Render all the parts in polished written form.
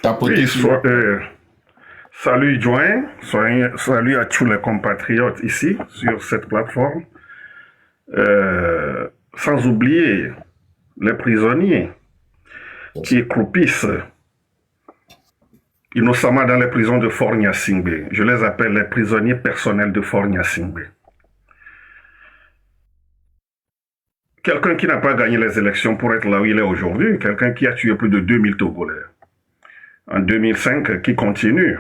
tapoter Oui, sur... salut Join, salut à tous les compatriotes ici sur cette plateforme. Sans oublier les prisonniers qui croupissent innocemment dans les prisons de Fort Gnassingbé. Je les appelle les prisonniers personnels de Fort Gnassingbé. Quelqu'un qui n'a pas gagné les élections pour être là où il est aujourd'hui, quelqu'un qui a tué plus de 2000 Togolais en 2005, qui continue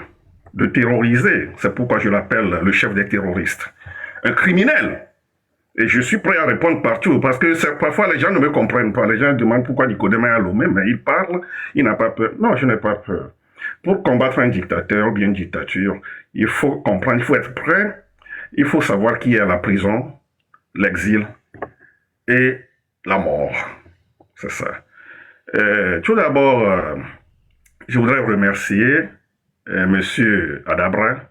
de terroriser, c'est pourquoi je l'appelle le chef des terroristes, un criminel. Et je suis prêt à répondre partout, parce que parfois les gens ne me comprennent pas. Les gens demandent pourquoi Nicodème est à Lomé, mais il parle, il n'a pas peur. Non, je n'ai pas peur. Pour combattre un dictateur ou bien une dictature, il faut comprendre, il faut être prêt, il faut savoir qui est à la prison, l'exil et la mort. C'est ça. Tout d'abord, je voudrais remercier Monsieur Adabra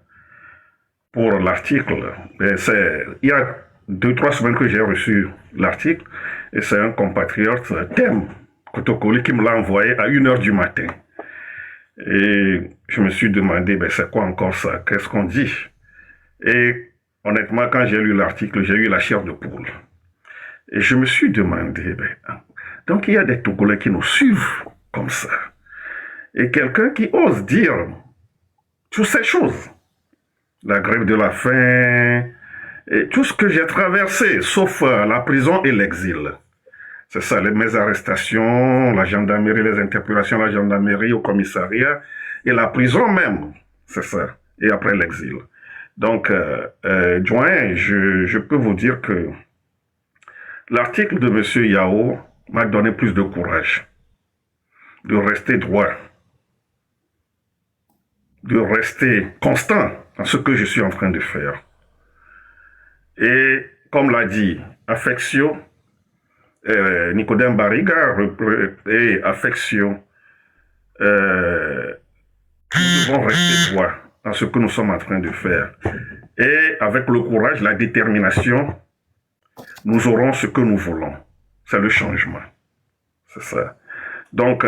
pour l'article. Il y a 2-3 semaines que j'ai reçu l'article et c'est un compatriote, Thème Kotokoli, qui me l'a envoyé à 1h du matin. Et je me suis demandé, c'est quoi encore ça? Qu'est-ce qu'on dit? Et honnêtement, quand j'ai lu l'article, j'ai eu la chair de poule. Et je me suis demandé, donc il y a des Togolais qui nous suivent comme ça. Et quelqu'un qui ose dire toutes ces choses, la grève de la faim, et tout ce que j'ai traversé, sauf la prison et l'exil. C'est ça, mes arrestations, la gendarmerie, les interpellations, la gendarmerie au commissariat, et la prison même, c'est ça, et après l'exil. Donc, Join, je peux vous dire que l'article de M. Yao m'a donné plus de courage, de rester droit, de rester constant dans ce que je suis en train de faire. Et comme l'a dit Affection, Nicodème Bariga et Affection, nous devons rester droit dans ce que nous sommes en train de faire. Et avec le courage, la détermination, nous aurons ce que nous voulons. C'est le changement. C'est ça. Donc,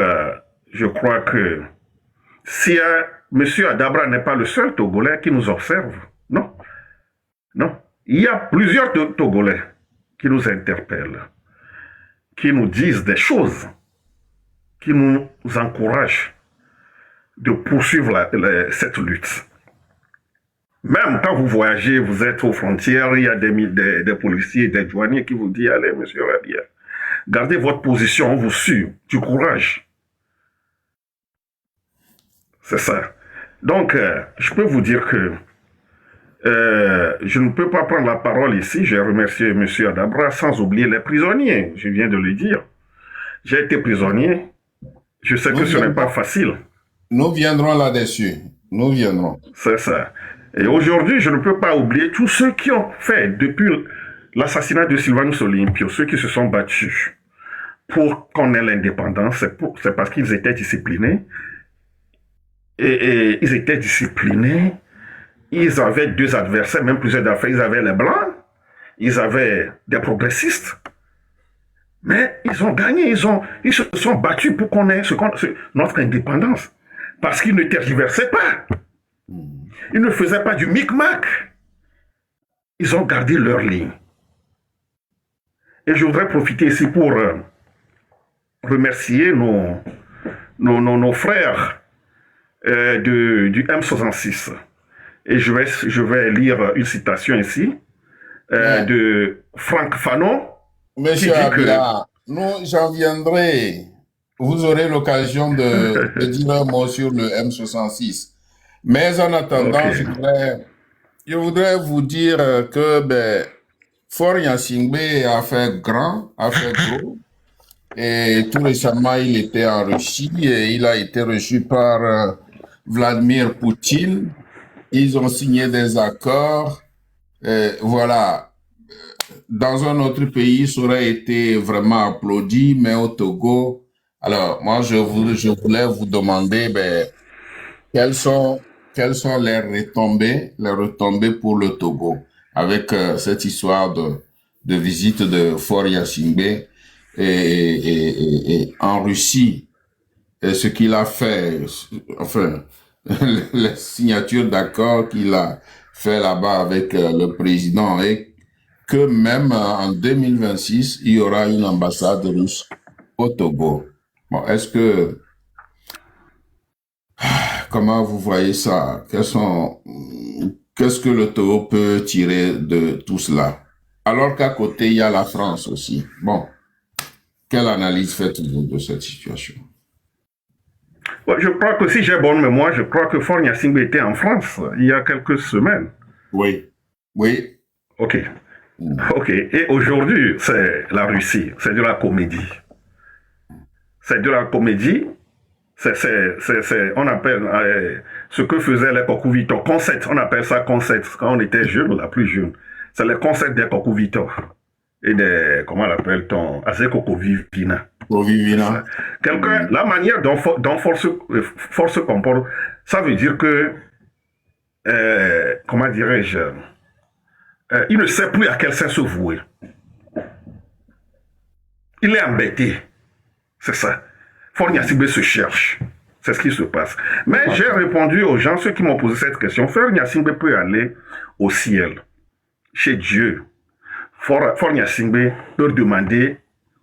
je crois que si M. Adabra n'est pas le seul Togolais qui nous observe, non. Non. Il y a plusieurs Togolais qui nous interpellent, qui nous disent des choses, qui nous encouragent de poursuivre cette lutte. Même quand vous voyagez, vous êtes aux frontières, il y a des policiers, des douaniers qui vous disent « Allez, monsieur Rabia, gardez votre position, on vous suit, du courage. » C'est ça. Donc, je peux vous dire que je ne peux pas prendre la parole ici. J'ai remercié M. Adabra sans oublier les prisonniers. Je viens de le dire. J'ai été prisonnier. Je sais que ce n'est pas facile. Nous viendrons là-dessus. Nous viendrons. C'est ça. Et aujourd'hui, je ne peux pas oublier tous ceux qui ont fait, depuis l'assassinat de Sylvanus Olympio, ceux qui se sont battus pour qu'on ait l'indépendance. C'est parce qu'ils étaient disciplinés. Et ils étaient disciplinés. Ils avaient 2 adversaires, même plusieurs adversaires. Ils avaient les Blancs, ils avaient des progressistes. Mais ils ont gagné, ils se sont battus pour qu'on ait notre indépendance. Parce qu'ils ne tergiversaient pas. Ils ne faisaient pas du micmac. Ils ont gardé leur ligne. Et je voudrais profiter ici pour remercier nos frères du M66. Et je vais lire une citation ici de Franck Fanon. Monsieur Abila, j'en viendrai. Vous aurez l'occasion de dire un mot sur le M66. Mais en attendant, okay, je voudrais vous dire que Fort Gnassingbé a fait grand, a fait gros. Et tout récemment, il était en Russie et il a été reçu par Vladimir Poutine. Ils ont signé des accords. Voilà. Dans un autre pays, ça aurait été vraiment applaudi, mais au Togo, alors moi, je voulais vous demander quelles sont les retombées pour le Togo avec cette histoire de visite de Fort Gnassingbé et en Russie. ce qu'il a fait, enfin, les signatures d'accord qu'il a fait là-bas avec le président, et que même en 2026, il y aura une ambassade russe au Togo. Bon, comment vous voyez ça? Qu'est-ce que le Togo peut tirer de tout cela? Alors qu'à côté, il y a la France aussi. Bon, quelle analyse faites-vous de cette situation? Ouais, je crois que si j'ai bonne mémoire, je crois que Faure Gnassingbé était en France il y a quelques semaines. Oui, oui. Ok. Ok. Et aujourd'hui, c'est la Russie. C'est de la comédie. C'est de la comédie. On appelle ce que faisaient les Kokuvito. Concept. On appelle ça concept. Quand on était jeune, la plus jeune. C'est le concept des Kokuvito. Et des, comment l'appelle-t-on? Azekoko Vivina. Quelqu'un, la manière dont force se comporte, ça veut dire que, comment dirais-je, il ne sait plus à quel sens se vouer. Il est embêté. C'est ça. Faure Gnassingbé se cherche. C'est ce qui se passe. Mais j'ai répondu aux gens, ceux qui m'ont posé cette question. Faure Gnassingbé peut aller au ciel, chez Dieu. Faure Gnassingbé peut demander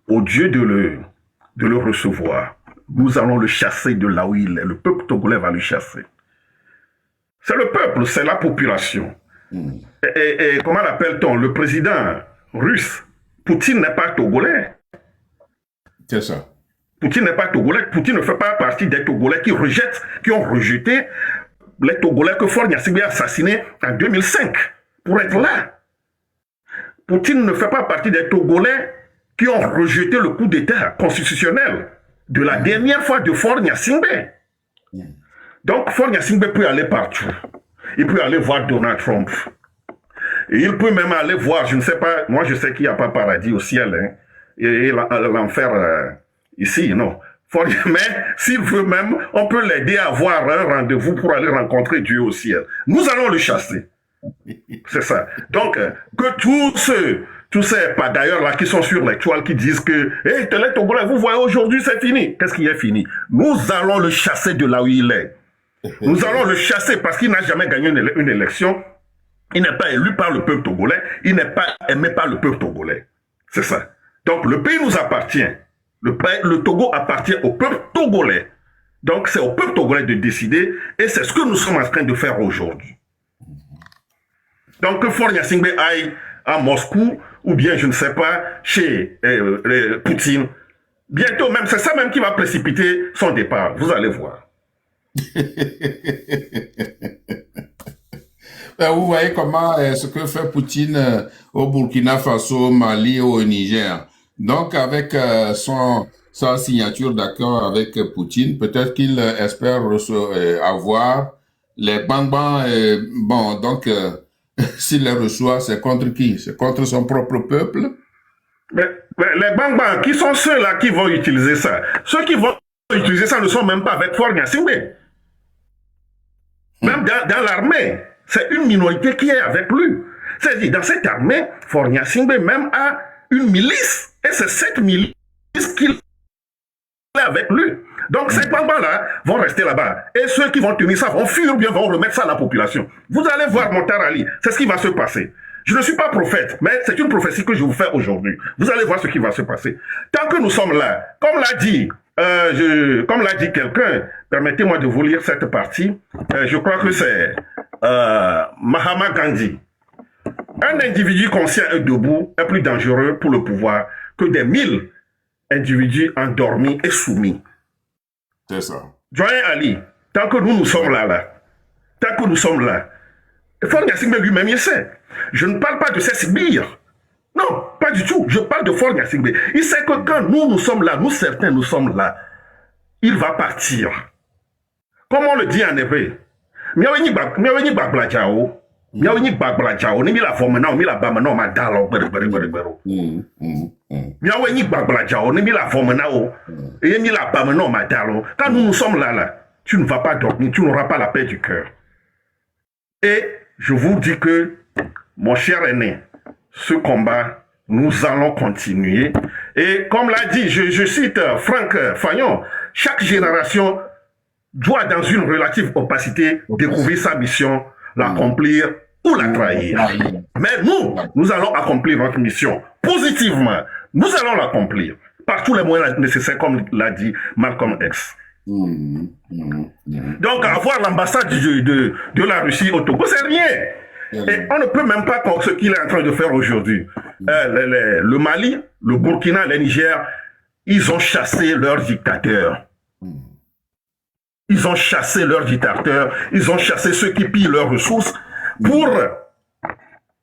au Dieu de le recevoir. Nous allons le chasser de là où il est. Le peuple togolais va le chasser. C'est le peuple, c'est la population. Et comment l'appelle-t-on? Le président russe, Poutine n'est pas togolais. C'est ça. Poutine n'est pas togolais. Poutine ne fait pas partie des Togolais qui ont rejeté les Togolais que Faure Gnassingbé a assassinés en 2005 pour être là. Poutine ne fait pas partie des Togolais qui ont rejeté le coup d'État constitutionnel de la dernière fois de Faure Gnassingbé. Donc Faure Gnassingbé peut aller partout. Il peut aller voir Donald Trump. Et il peut même aller voir, je ne sais pas, moi je sais qu'il n'y a pas paradis au ciel, hein, et l'enfer ici, non. Mais s'il veut même, on peut l'aider à avoir un rendez-vous pour aller rencontrer Dieu au ciel. Nous allons le chasser. C'est ça. Donc, que tous ces pagailleurs là qui sont sur les toiles qui disent que hey, les Togolais, vous voyez aujourd'hui c'est fini. Qu'est-ce qui est fini? Nous allons le chasser de là où il est. Nous allons le chasser parce qu'il n'a jamais gagné une élection. Il n'est pas élu par le peuple togolais. Il n'est pas aimé par le peuple togolais. C'est ça. Donc le pays nous appartient. Le Togo appartient au peuple togolais. Donc c'est au peuple togolais de décider et c'est ce que nous sommes en train de faire aujourd'hui. Donc que Faure Gnassingbé aille à Moscou ou bien je ne sais pas chez Poutine. Bientôt même, c'est ça même qui va précipiter son départ. Vous allez voir. Vous voyez comment ce que fait Poutine au Burkina Faso, au Mali, au Niger. Donc, avec sa signature d'accord avec Poutine, peut-être qu'il espère avoir les Bangbang. Bon, donc, s'il les reçoit, c'est contre qui? C'est contre son propre peuple? Mais les Bangbang, qui sont ceux-là qui vont utiliser ça? Ceux qui vont utiliser ça ne sont même pas avec Faure Gnassingbé. Même dans l'armée, c'est une minorité qui est avec lui. C'est-à-dire, dans cette armée, Faure Gnassingbé même a une milice. Et c'est cette milice qu'il est avec lui. Donc, ces Bangbang-là vont rester là-bas. Et ceux qui vont tenir ça vont fuir ou bien vont remettre ça à la population. Vous allez voir, Mokhtar Ali, c'est ce qui va se passer. Je ne suis pas prophète, mais c'est une prophétie que je vous fais aujourd'hui. Vous allez voir ce qui va se passer. Tant que nous sommes là, comme l'a dit quelqu'un, permettez-moi de vous lire cette partie. Je crois que c'est Mahatma Gandhi. Un individu conscient et debout est plus dangereux pour le pouvoir que des 1000 individus endormis et soumis. C'est ça. Joyen Ali, tant que nous sommes là, tant que nous sommes là, Faure Gnassingbé lui-même, il sait. Je ne parle pas de ses sbires. Non, pas du tout. Je parle de Faure Gnassingbé. Il sait que quand nous sommes là, nous certains, nous sommes là, il va partir. Comme on le dit en hébreu, miaweni bablajao, miaweni bablajao, ni mi la vomena, mi la bamena, ma dalo, beru. Miaweni bablajao, ni mi la vomena, et mi la bamena, ma dalo. Quand nous sommes là, tu ne vas pas dormir, tu n'auras pas la paix du cœur. Et je vous dis que, mon cher aîné, ce combat, nous allons continuer. Et comme l'a dit, je cite Franck Fagnon, chaque génération doit, dans une relative opacité, découvrir sa mission, l'accomplir ou la trahir. Mais nous allons accomplir notre mission positivement. Nous allons l'accomplir par tous les moyens nécessaires, comme l'a dit Malcolm X. Donc, avoir l'ambassade de la Russie au Togo, c'est rien. Et on ne peut même pas ce qu'il est en train de faire aujourd'hui. Le Mali, le Burkina, le Niger, ils ont chassé leurs dictateurs. Ils ont chassé leurs dictateurs, ils ont chassé ceux qui pillent leurs ressources pour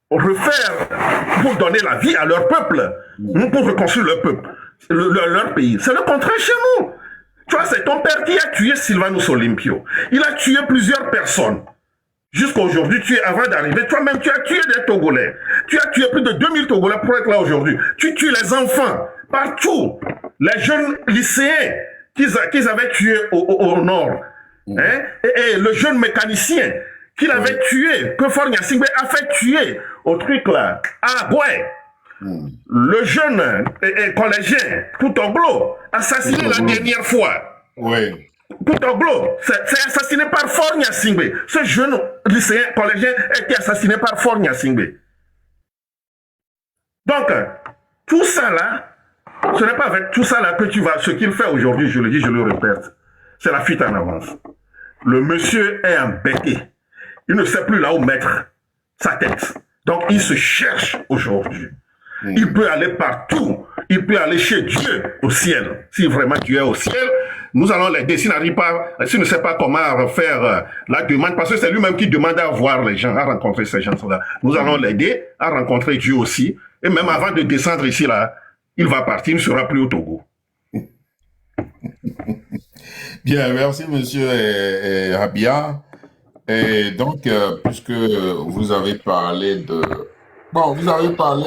refaire, pour donner la vie à leur peuple, pour reconstruire leur peuple, leur pays. C'est le contraire chez nous. Tu vois, c'est ton père qui a tué Sylvanus Olympio. Il a tué plusieurs personnes. Jusqu'à aujourd'hui, avant d'arriver, toi-même, tu as tué des Togolais. Tu as tué plus de 2000 Togolais pour être là aujourd'hui. Tu tues les enfants, partout. Les jeunes lycéens qu'ils avaient tués au nord. Hein? Et le jeune mécanicien qu'il avait tué, que Faure Gnassingbé a fait tuer au truc là. Ah, ouais. Le jeune collégien, Toutoglo, assassiné la dernière fois. Oui. Toutoglo, c'est assassiné par Faure Gnassingbé. Ce jeune lycéen collégien a été assassiné par Faure Gnassingbé. Donc, tout ça là, ce n'est pas avec tout ça là que tu vas... Ce qu'il fait aujourd'hui, je le dis, je le répète, c'est la fuite en avance. Le monsieur est embêté. Il ne sait plus là où mettre sa tête. Donc, il se cherche aujourd'hui. Il peut aller partout. Il peut aller chez Dieu au ciel. Si vraiment Dieu est au ciel, nous allons l'aider. S'il n'arrive pas, s'il ne sait pas comment faire la demande, parce que c'est lui-même qui demande à voir les gens, à rencontrer ces gens-là. Nous allons l'aider à rencontrer Dieu aussi. Et même avant de descendre ici, là, il va partir, il ne sera plus au Togo. Bien, merci monsieur Rabia. Et donc, puisque vous avez parlé de... Bon, vous avez parlé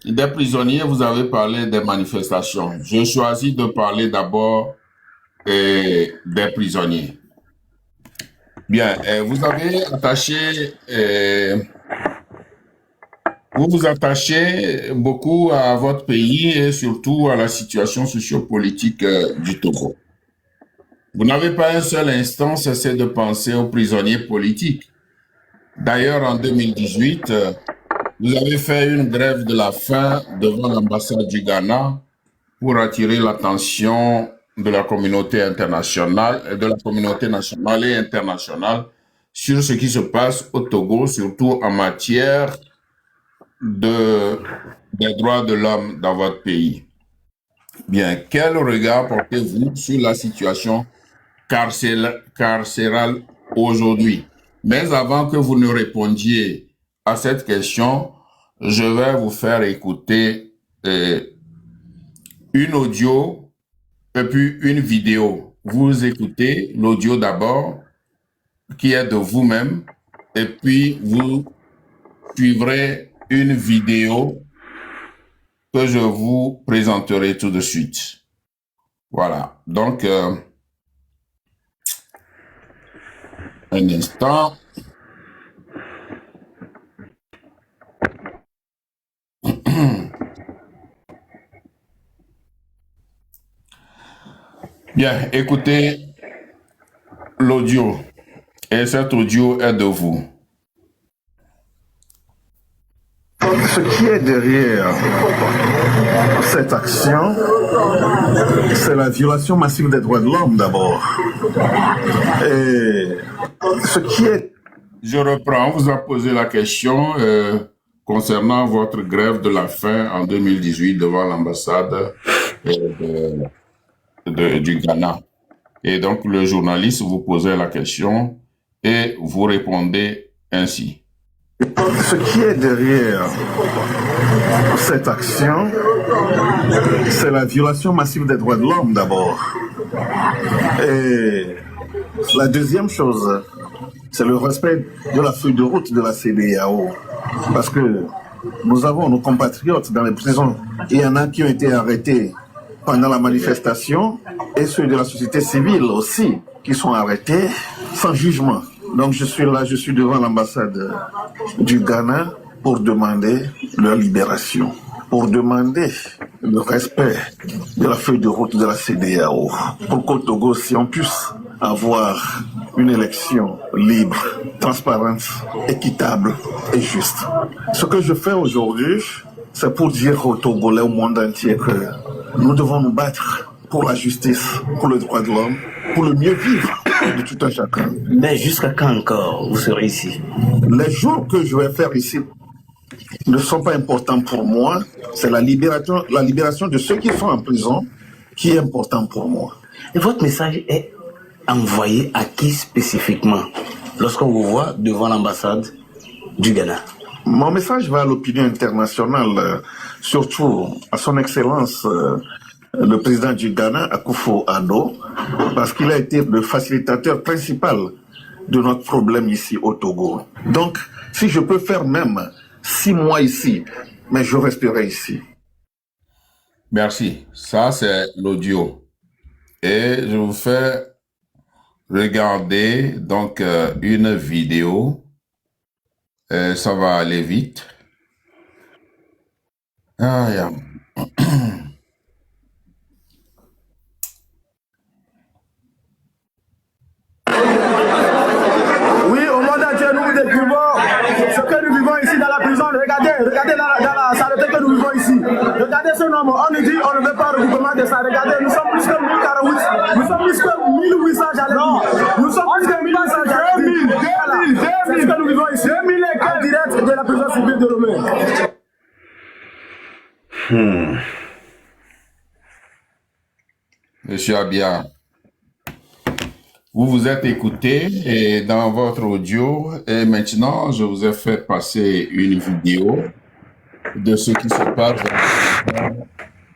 des prisonniers, vous avez parlé des manifestations. Je choisis de parler d'abord des prisonniers. Bien, vous avez attaché... vous vous attachez beaucoup à votre pays et surtout à la situation sociopolitique du Togo. Vous n'avez pas un seul instant cessé de penser aux prisonniers politiques. D'ailleurs, en 2018, vous avez fait une grève de la faim devant l'ambassade du Ghana pour attirer l'attention de la communauté internationale, de la communauté nationale et internationale sur ce qui se passe au Togo, surtout en matière des droits de l'homme dans votre pays. Bien, quel regard portez-vous sur la situation carcérale aujourd'hui? Mais avant que vous ne répondiez à cette question, je vais vous faire écouter une audio et puis une vidéo. Vous écoutez l'audio d'abord, qui est de vous-même, et puis vous suivrez une vidéo que je vous présenterai tout de suite. Voilà, donc un instant. Bien, écoutez l'audio, et cet audio est de vous. Ce qui est derrière cette action, c'est la violation massive des droits de l'homme d'abord. Et ce qui est... Je reprends, on vous a posé la question concernant votre grève de la faim en 2018 devant l'ambassade du Ghana. Et donc le journaliste vous posait la question et vous répondez ainsi. Ce qui est derrière cette action, c'est la violation massive des droits de l'homme d'abord. Et la deuxième chose, c'est le respect de la feuille de route de la CEDEAO. Parce que nous avons nos compatriotes dans les prisons. Il y en a qui ont été arrêtés pendant la manifestation et ceux de la société civile aussi qui sont arrêtés sans jugement. Donc je suis là, je suis devant l'ambassade du Ghana pour demander leur libération. pour demander le respect de la feuille de route de la CEDEAO pour qu'au Togo, si on puisse avoir une élection libre, transparente, équitable et juste. Ce que je fais aujourd'hui, c'est pour dire aux Togolais, au monde entier que nous devons nous battre pour la justice, pour le droit de l'homme, pour le mieux vivre de tout un chacun. Mais jusqu'à quand encore vous serez ici? Les jours que je vais faire ici ne sont pas importants pour moi. C'est la libération de ceux qui sont en prison qui est important pour moi. Et votre message est envoyé à qui spécifiquement lorsqu'on vous voit devant l'ambassade du Ghana? Mon message va à l'opinion internationale, surtout à son excellence le président du Ghana, Akufo-Addo, parce qu'il a été le facilitateur principal de notre problème ici au Togo. Donc, si je peux faire même 6 mois ici, mais je resterai ici. Merci. Ça, c'est l'audio. Et je vous fais regarder donc une vidéo. Ça va aller vite. Ah, yeah. Oui, au monde entier, nous décrivons ce que nous vivons ici dans la prison. Regardez dans la saleté que nous vivons ici. Regardez ce nombre. On nous dit on ne veut pas le regroupement de ça. Regardez, nous sommes plus que 1048. Nous sommes plus que 1800, j'allais dire. Nous sommes plus que 1800, j'allais dire. C'est ce que nous vivons ici. 2000 en direct de la prison civile de Lomé. Monsieur Abia, vous vous êtes écouté et dans votre audio, et maintenant je vous ai fait passer une vidéo de ce qui se passe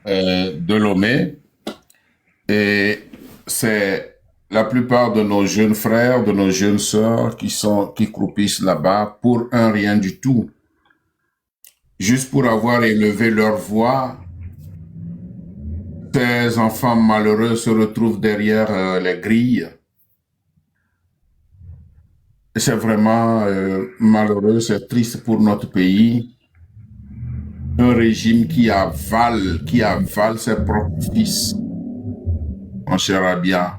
de Lomé. Et c'est la plupart de nos jeunes frères, de nos jeunes sœurs qui croupissent là-bas pour un rien du tout. Juste pour avoir élevé leur voix, ces enfants malheureux se retrouvent derrière les grilles. C'est vraiment malheureux, c'est triste pour notre pays. Un régime qui avale ses propres fils. Mon cher Abia.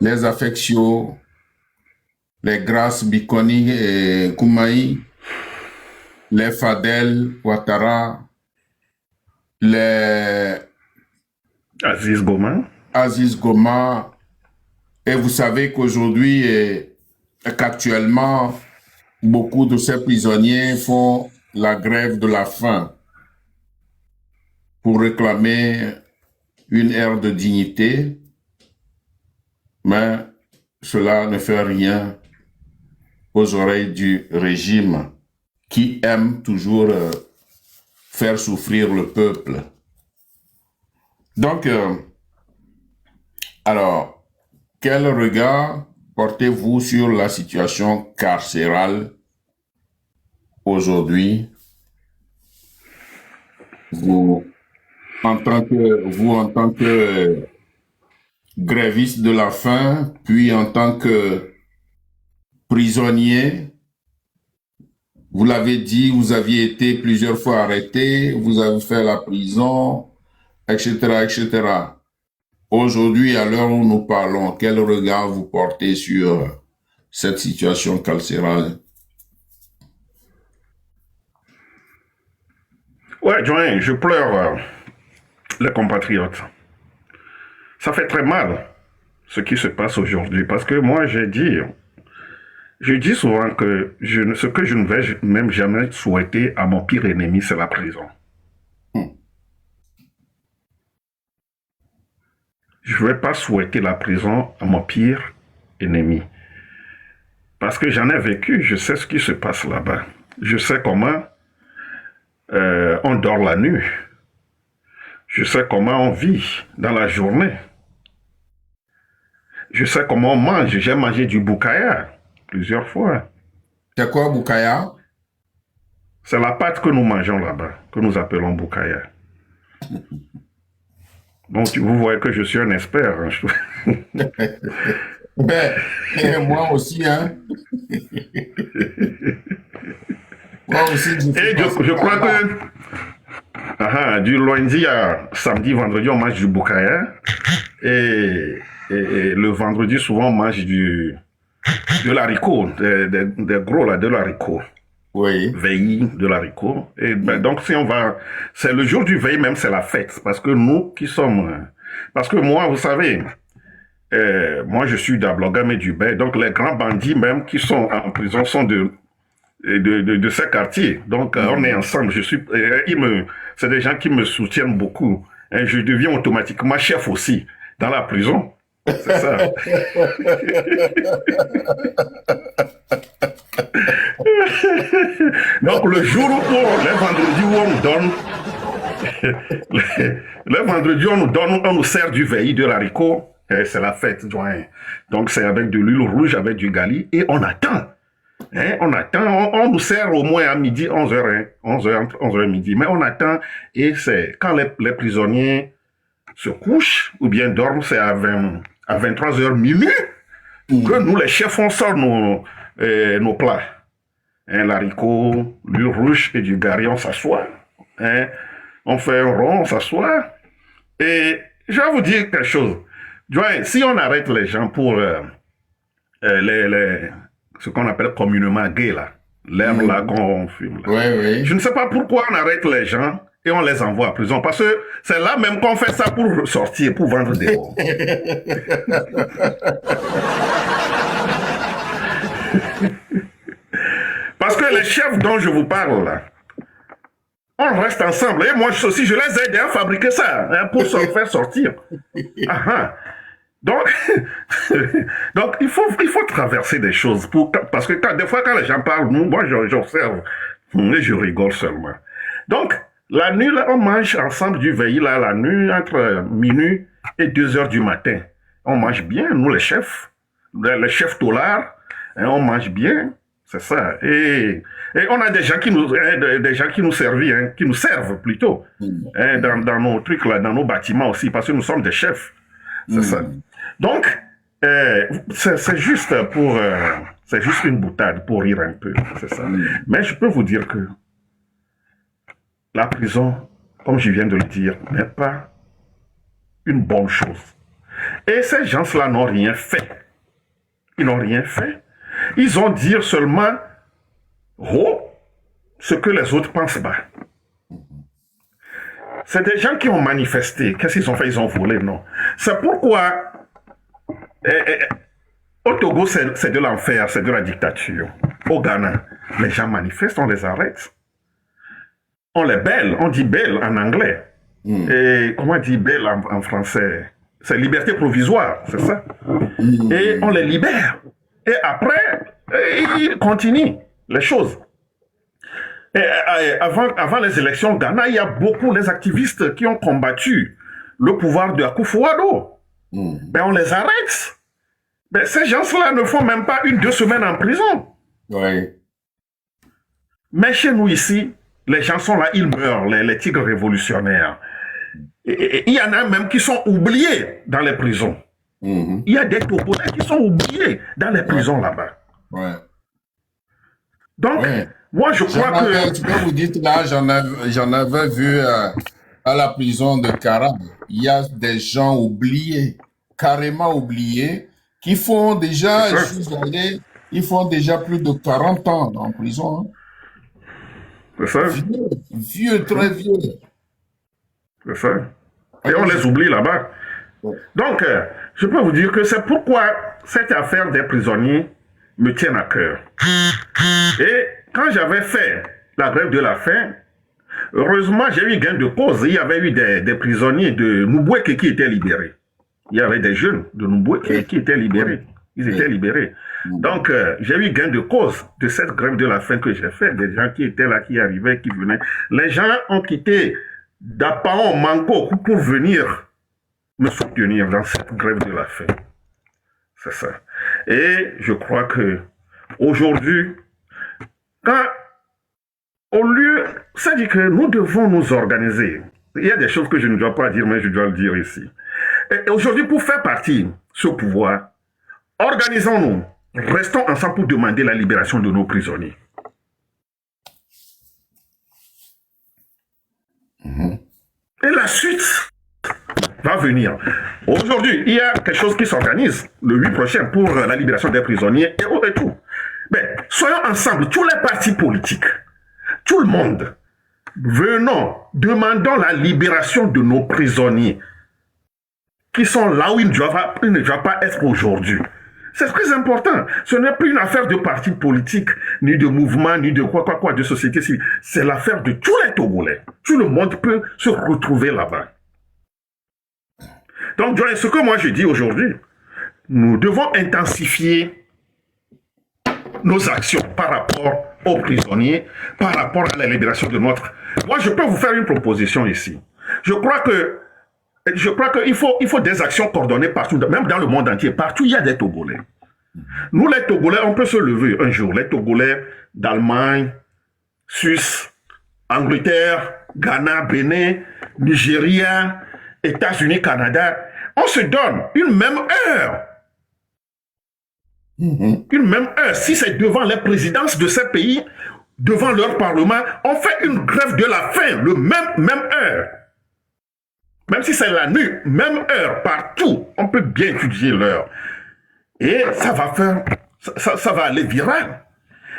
Les affections, les Grâces Bikoni et Koumaï, les Fadel Ouattara, les Aziz Goma. Et vous savez qu'aujourd'hui, qu'actuellement, beaucoup de ces prisonniers font la grève de la faim pour réclamer une ère de dignité, mais cela ne fait rien aux oreilles du régime qui aime toujours faire souffrir le peuple. Donc, alors, quel regard portez-vous sur la situation carcérale aujourd'hui? Vous, en tant que gréviste de la faim, puis en tant que prisonnier, vous l'avez dit, vous aviez été plusieurs fois arrêté, vous avez fait la prison, etc., etc. Aujourd'hui, à l'heure où nous parlons, quel regard vous portez sur cette situation carcérale? Ouais, Joël, je pleure les compatriotes. Ça fait très mal ce qui se passe aujourd'hui parce que moi, je dis souvent que ce que je ne vais même jamais souhaiter à mon pire ennemi, c'est la prison. Je ne vais pas souhaiter la prison à mon pire ennemi. Parce que j'en ai vécu, je sais ce qui se passe là-bas. Je sais comment on dort la nuit. Je sais comment on vit dans la journée. Je sais comment on mange. J'ai mangé du boukaya plusieurs fois. C'est quoi boukaya? C'est la pâte que nous mangeons là-bas, que nous appelons boukaya. Donc, vous voyez que je suis un expert. Hein. Et moi aussi, hein. Moi aussi, Et je crois que du lundi à samedi, vendredi, on mange du boucaïa. Et le vendredi, souvent, on mange de l'haricot, des gros là, de l'haricot. Oui. Veille de l'haricot. Et donc, si on va, c'est le jour du veille même, c'est la fête. Parce que nous qui sommes, parce que moi, vous savez, moi, je suis d'Abloga et du Bay. Donc, les grands bandits même qui sont en prison sont de ces quartiers. Donc, on est ensemble. C'est des gens qui me soutiennent beaucoup. Et je deviens automatiquement chef aussi dans la prison. C'est ça. Donc, le jour où, les vendredis où on nous donne, les vendredis on nous sert du veille, de l'haricot, c'est la fête. Donc, c'est avec de l'huile rouge, avec du gali, et on attend. On attend, on nous sert au moins à midi, 11h, 11h midi, mais on attend, et c'est quand les prisonniers se couchent, ou bien dorment, c'est à 23h minuit, que nous, les chefs, on sort nos plats. L'haricot, l'huile rouge et du gari, on s'assoit. On fait un rond, on s'assoit. Et je vais vous dire quelque chose. Si on arrête les gens pour ce qu'on appelle communément gay, là, l'herbe là qu'on fume, là. Oui. Je ne sais pas pourquoi on arrête les gens et on les envoie à prison. Parce que c'est là même qu'on fait ça pour sortir, pour vendre des mots. Parce que les chefs dont je vous parle, là, on reste ensemble. Et moi aussi, je les aide à fabriquer ça, pour se faire sortir. Donc, il faut traverser des choses. Parce que des fois, quand les gens parlent, moi, j'observe et je rigole seulement. Donc, la nuit, là, on mange ensemble du veillé, là, la nuit, entre minuit et 2h du matin. On mange bien, nous, les chefs taulards, on mange bien. C'est ça. Et on a des gens qui nous servent, qui nous servent plutôt, dans nos trucs là, dans nos bâtiments aussi, parce que nous sommes des chefs. C'est ça. Donc, c'est juste c'est juste une boutade pour rire un peu. C'est ça. Mais je peux vous dire que la prison, comme je viens de le dire, n'est pas une bonne chose. Et ces gens-là n'ont rien fait. Ils n'ont rien fait. Ils ont dit seulement ce que les autres pensent pas. C'est des gens qui ont manifesté. Qu'est-ce qu'ils ont fait? Ils ont volé, non. C'est pourquoi au Togo, c'est de l'enfer, c'est de la dictature. Au Ghana, les gens manifestent, on les arrête. On les belle, on dit belle en anglais. Et comment on dit belle en français? C'est liberté provisoire, c'est ça. Et on les libère. Et après, ils continuent les choses. Et avant les élections au Ghana, il y a beaucoup d'activistes qui ont combattu le pouvoir de Akufo-Addo. Ben on les arrête. Ben ces gens-là ne font même pas 1-2 semaines en prison. Oui. Mais chez nous ici, les gens sont là, ils meurent, les tigres révolutionnaires. Et il y en a même qui sont oubliés dans les prisons. Il y a des Togolais qui sont oubliés dans les prisons là-bas. Ouais. Donc, moi je crois que... Tu peux vous dire là, j'en avais vu à la prison de Karab. Il y a des gens oubliés, carrément oubliés, qui font déjà, ils font déjà plus de 40 ans en prison. C'est ça. Vieux, très vieux. C'est ça. Et on les oublie là-bas. Donc, je peux vous dire que c'est pourquoi cette affaire des prisonniers me tient à cœur. Et quand j'avais fait la grève de la faim, heureusement, j'ai eu gain de cause. Il y avait eu des prisonniers de Moubouek qui étaient libérés. Il y avait des jeunes de Moubouek qui étaient libérés. Ils étaient libérés. Donc, j'ai eu gain de cause de cette grève de la faim que j'ai fait. Des gens qui étaient là, qui arrivaient, qui venaient. Les gens ont quitté Dapaon, Mango pour venir me soutenir dans cette grève de la faim. C'est ça. Et je crois que aujourd'hui, c'est-à-dire que nous devons nous organiser. Il y a des choses que je ne dois pas dire, mais je dois le dire ici. Et aujourd'hui, pour faire partie ce pouvoir, organisons-nous, restons ensemble pour demander la libération de nos prisonniers. Et la suite va venir. Aujourd'hui, il y a quelque chose qui s'organise le 8 prochain pour la libération des prisonniers et tout. Mais soyons ensemble, tous les partis politiques, tout le monde, venons, demandons la libération de nos prisonniers qui sont là où ils ne doivent pas être aujourd'hui. C'est très important. Ce n'est plus une affaire de partis politiques, ni de mouvements, ni de quoi, de société civile. C'est l'affaire de tous les Togolais. Tout le monde peut se retrouver là-bas. Donc, ce que moi je dis aujourd'hui, nous devons intensifier nos actions par rapport aux prisonniers, par rapport à la libération de notre... Moi, je peux vous faire une proposition ici. Je crois qu'il faut des actions coordonnées partout, même dans le monde entier. Partout, il y a des Togolais. Nous, les Togolais, on peut se lever un jour. Les Togolais d'Allemagne, Suisse, Angleterre, Ghana, Bénin, Nigeria, États-Unis, Canada, on se donne une même heure. Une même heure. Si c'est devant les présidences de ces pays, devant leur parlement, on fait une grève de la faim, le même heure. Même si c'est la nuit, même heure, partout, on peut bien étudier l'heure. Et ça va aller viral.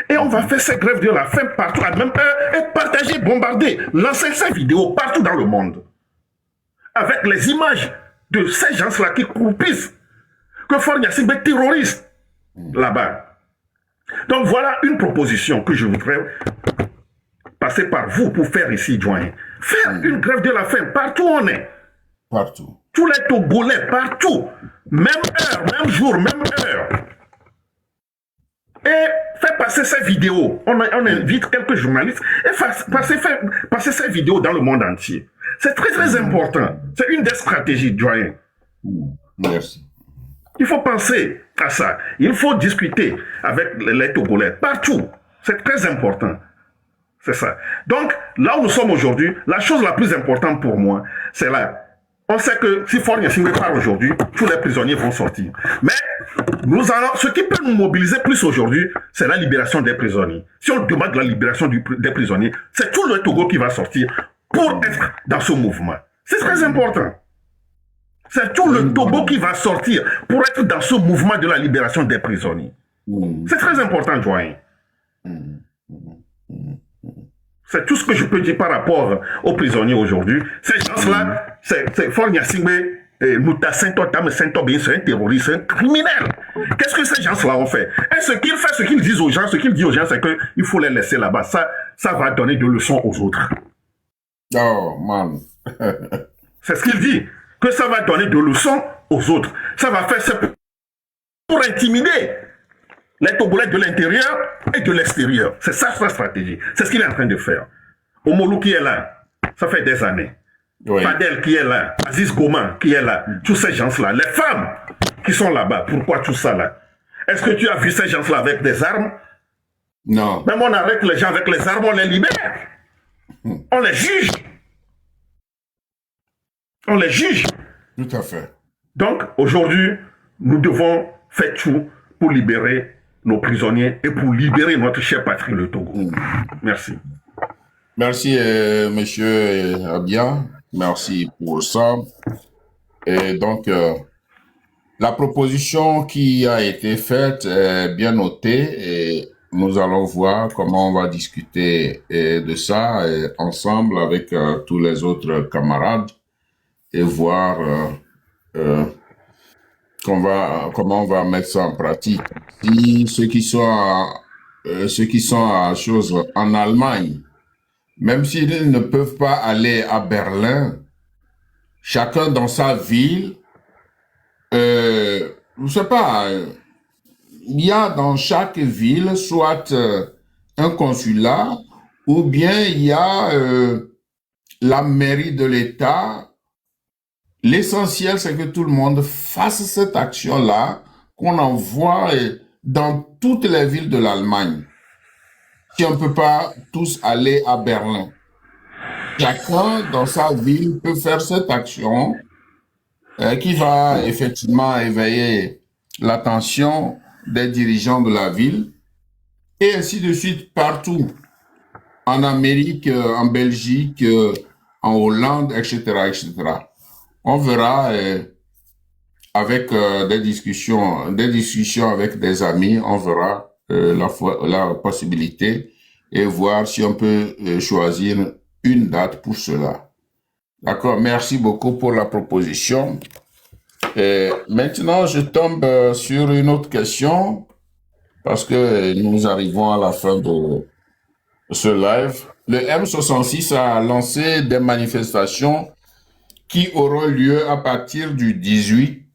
Et on va faire ces grèves de la faim partout à la même heure et partager, bombarder, lancer ces vidéos partout dans le monde. Avec les images de ces gens-là qui croupissent, que Faure Gnassingbé est terroriste là-bas. Donc voilà une proposition que je voudrais passer par vous pour faire ici, Joyen. Faire une grève de la faim partout où on est. Partout. Tous les Togolais, partout. Même heure, même jour, même heure. Et faire passer ces vidéos. On invite quelques journalistes et faire passer ces vidéos dans le monde entier. C'est très, très important. C'est une des stratégies, Joyen. Merci. Il faut penser à ça. Il faut discuter avec les Togolais partout. C'est très important. C'est ça. Donc, là où nous sommes aujourd'hui, la chose la plus importante pour moi, c'est là. On sait que si Faure Gnassingbé part aujourd'hui, tous les prisonniers vont sortir. Mais ce qui peut nous mobiliser plus aujourd'hui, c'est la libération des prisonniers. Si on demande la libération des prisonniers, c'est tout le Togo qui va sortir pour être dans ce mouvement. C'est très important. C'est tout le Togo qui va sortir pour être dans ce mouvement de la libération des prisonniers. C'est très important, Joyen. C'est tout ce que je peux dire par rapport aux prisonniers aujourd'hui. Ces gens-là, c'est Faure Gnassingbé, Mouta Saint-Otam, Saint-Obé, c'est un terroriste, c'est un criminel. Qu'est-ce que ces gens-là ont fait? Et ce qu'ils font, ce qu'ils disent aux gens, c'est qu'il faut les laisser là-bas. Ça va donner des leçons aux autres. Oh, man. C'est ce qu'il dit. Que ça va donner des leçons aux autres. Ça va faire ça pour intimider les Togolais de l'intérieur et de l'extérieur. C'est ça sa stratégie. C'est ce qu'il est en train de faire. Omolou qui est là, ça fait des années. Oui. Fadel qui est là, Aziz Goma qui est là, tous ces gens-là, les femmes qui sont là-bas. Pourquoi tout ça là? Est-ce que tu as vu ces gens-là avec des armes? Non. Même on arrête les gens avec les armes, on les libère. On les juge. On les juge. Tout à fait. Donc, aujourd'hui, nous devons faire tout pour libérer nos prisonniers et pour libérer notre chère patrie, le Togo. Merci. Merci, monsieur Abia. Merci pour ça. Et donc, la proposition qui a été faite est bien notée et nous allons voir comment on va discuter de ça ensemble avec tous les autres camarades et voir comment on va mettre ça en pratique. Si ceux qui sont à chose en Allemagne, même s'ils ne peuvent pas aller à Berlin, chacun dans sa ville, je sais pas, il y a dans chaque ville soit un consulat ou bien il y a la mairie de l'État. L'essentiel, c'est que tout le monde fasse cette action-là qu'on envoie dans toutes les villes de l'Allemagne. Si on ne peut pas tous aller à Berlin. Chacun dans sa ville peut faire cette action qui va effectivement éveiller l'attention des dirigeants de la ville et ainsi de suite partout. En Amérique, en Belgique, en Hollande, etc., etc. On verra avec des discussions avec des amis, on verra la possibilité et voir si on peut choisir une date pour cela. D'accord, merci beaucoup pour la proposition. Et maintenant, je tombe sur une autre question parce que nous arrivons à la fin de ce live. Le M66 a lancé des manifestations qui auront lieu à partir du 8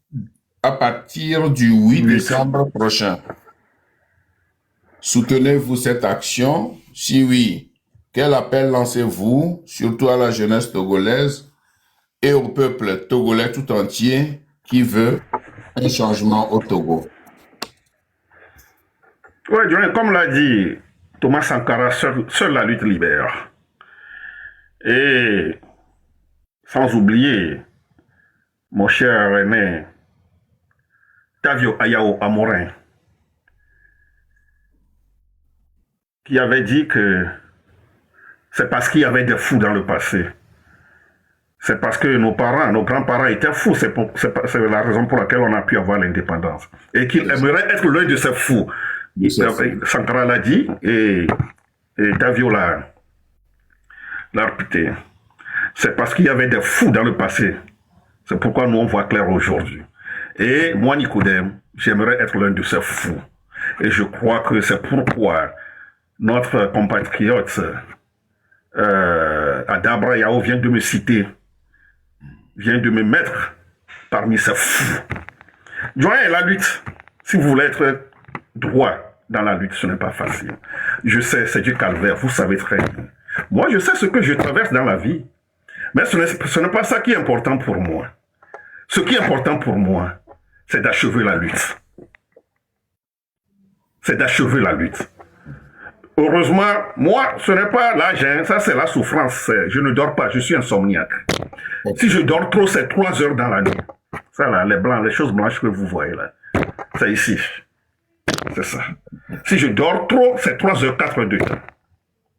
décembre prochain. Soutenez-vous cette action? Si oui, quel appel lancez-vous, surtout à la jeunesse togolaise et au peuple togolais tout entier qui veut un changement au Togo? Oui, comme l'a dit Thomas Sankara, seule la lutte libère. Et sans oublier mon cher aimé Tavio Ayao Amorin, qui avait dit que c'est parce qu'il y avait des fous dans le passé. C'est parce que nos grands-parents étaient fous. C'est la raison pour laquelle on a pu avoir l'indépendance. Et qu'il aimerait être l'un de ces fous. Sankara l'a dit et Tavio l'a répété. C'est parce qu'il y avait des fous dans le passé. C'est pourquoi nous on voit clair aujourd'hui. Et moi, Nicodème, j'aimerais être l'un de ces fous. Et je crois que c'est pourquoi notre compatriote Adabra Yao vient de me citer, vient de me mettre parmi ces fous. Joignez la lutte. Si vous voulez être droit dans la lutte, ce n'est pas facile. Je sais, c'est du calvaire, vous savez très bien. Moi, je sais ce que je traverse dans la vie. Mais ce n'est pas ça qui est important pour moi. Ce qui est important pour moi, c'est d'achever la lutte. C'est d'achever la lutte. Heureusement, moi, ce n'est pas l'âge, hein, ça c'est la souffrance. Je ne dors pas, je suis insomniaque. Si je dors trop, c'est 3 heures dans la nuit. Ça là, les choses blanches que vous voyez là, c'est ici. C'est ça. Si je dors trop, c'est 3 heures, 4 heures de temps.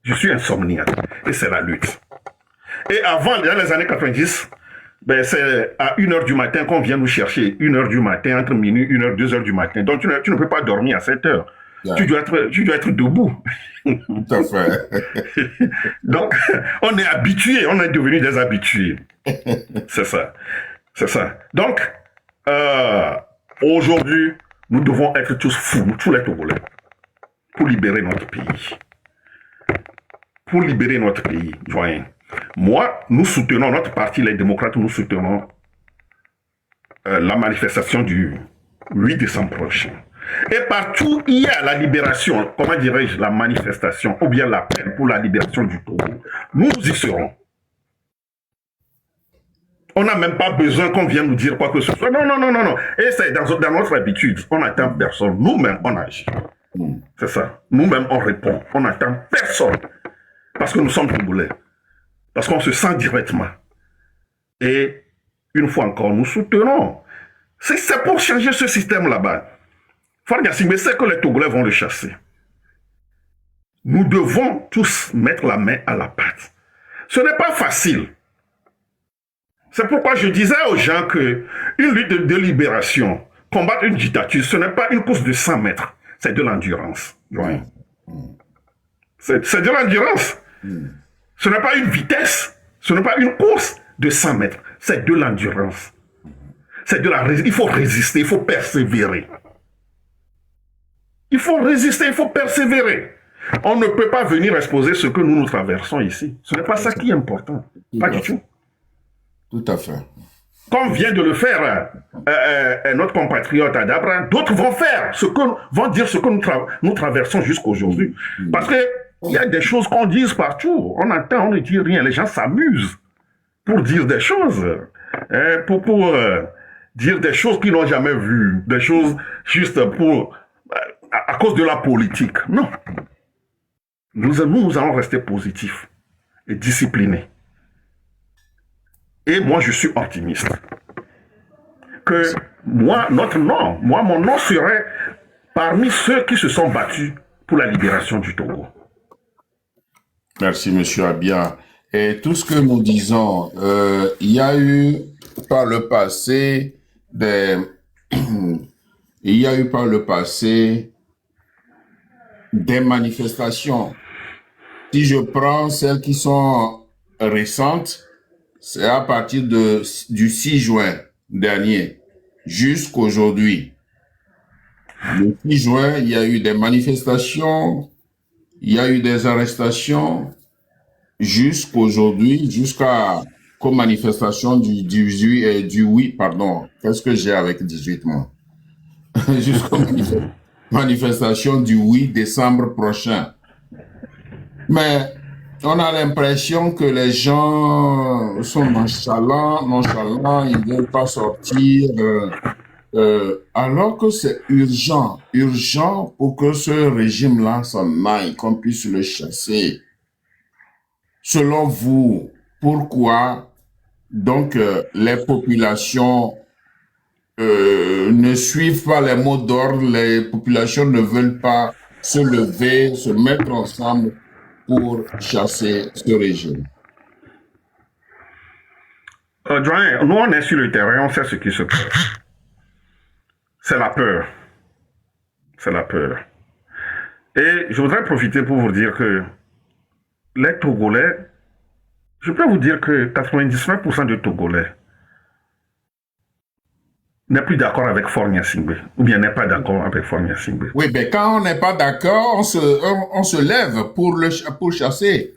Je suis insomniaque. Et c'est la lutte. Et avant, dans les années 90, ben c'est à 1h du matin qu'on vient nous chercher. 1h du matin, entre minuit, 1h, 2h du matin. Donc tu ne peux pas dormir à 7h. Yeah. Tu dois être debout. Tout à fait. Donc, on est habitués, on est devenus des habitués. C'est ça. C'est ça. Donc, aujourd'hui, nous devons être tous fous, tous les Togolais, pour libérer notre pays. Pour libérer notre pays, voyez. Moi, nous soutenons, notre parti, les démocrates, nous soutenons la manifestation du 8 décembre prochain. Et partout, il y a la libération, comment dirais-je, la manifestation, ou bien l'appel pour la libération du Togo. Nous y serons. On n'a même pas besoin qu'on vienne nous dire quoi que ce soit. Non, non, non, non, non. Et c'est dans notre habitude. On n'attend personne. Nous-mêmes, on agit. C'est ça. Nous-mêmes, on répond. On n'attend personne. Parce que nous sommes Togolais. Parce qu'on se sent directement. Et, une fois encore, nous soutenons. C'est pour changer ce système là-bas. Mais c'est que les Togolais vont le chasser. Nous devons tous mettre la main à la pâte. Ce n'est pas facile. C'est pourquoi je disais aux gens que une lutte de libération, combattre une dictature, ce n'est pas une course de 100 mètres. C'est de l'endurance. C'est de l'endurance. Ce n'est pas une vitesse. Ce n'est pas une course de 100 mètres. C'est de l'endurance. Il faut résister, il faut persévérer. Il faut résister, il faut persévérer. On ne peut pas venir exposer ce que nous traversons ici. Ce n'est pas ça qui est important. Pas du tout. Tout à fait. Comme vient de le faire notre compatriote Adabra, d'autres vont dire ce que nous traversons jusqu'aujourd'hui. Parce qu'il y a des choses qu'on dit partout. On entend, on ne dit rien. Les gens s'amusent pour dire des choses. Pour dire des choses qu'ils n'ont jamais vues. Des choses juste à cause de la politique. Non. Nous allons rester positifs et disciplinés. Et moi, je suis optimiste. Que mon nom serait parmi ceux qui se sont battus pour la libération du Togo. Merci, M. Abia. Et tout ce que nous disons, il y a eu par le passé des manifestations. Si je prends celles qui sont récentes, c'est à partir du 6 juin dernier jusqu'aujourd'hui. Le 6 juin, il y a eu des manifestations, il y a eu des arrestations jusqu'aujourd'hui, jusqu'aux manifestations du 8, pardon. Qu'est-ce que j'ai avec 18 mois? Jusqu'aux manifestations du 8 décembre prochain. Mais on a l'impression que les gens sont nonchalants, ils ne veulent pas sortir, alors que c'est urgent pour que ce régime-là s'en aille, qu'on puisse le chasser. Selon vous, pourquoi donc les populations ne suivent pas les mots d'ordre, les populations ne veulent pas se lever, se mettre ensemble pour chasser ce régime? Joanne, nous on est sur le terrain, on sait ce qui se passe. C'est la peur. C'est la peur. Et je voudrais profiter pour vous dire que les Togolais, je peux vous dire que 99% des Togolais n'est plus d'accord avec Faure Gnassingbé, ou bien n'est pas d'accord avec Faure Gnassingbé. Oui, mais quand on n'est pas d'accord, on se lève pour chasser.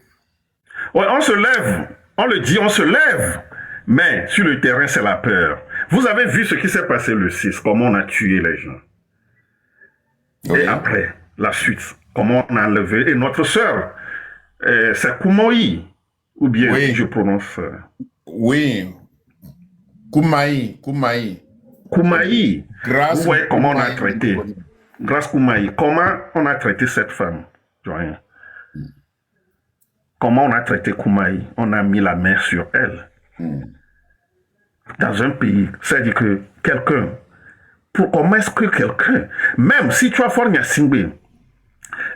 Oui, on se lève, on le dit, on se lève, mais sur le terrain, c'est la peur. Vous avez vu ce qui s'est passé le 6, comment on a tué les gens. Oui. Et après, la suite, comment on a enlevé, et notre sœur, c'est Koumaï, ou bien oui. Je prononce... Oui, Koumaï. Grâce ouais, comment on a traité. Grâce Koumaï. Comment on a traité cette femme, Joanne? Comment on a traité Koumaï? On a mis la main sur elle. Dans un pays, c'est-à-dire que quelqu'un, comment est-ce que quelqu'un, même si tu as Faure Gnassingbé,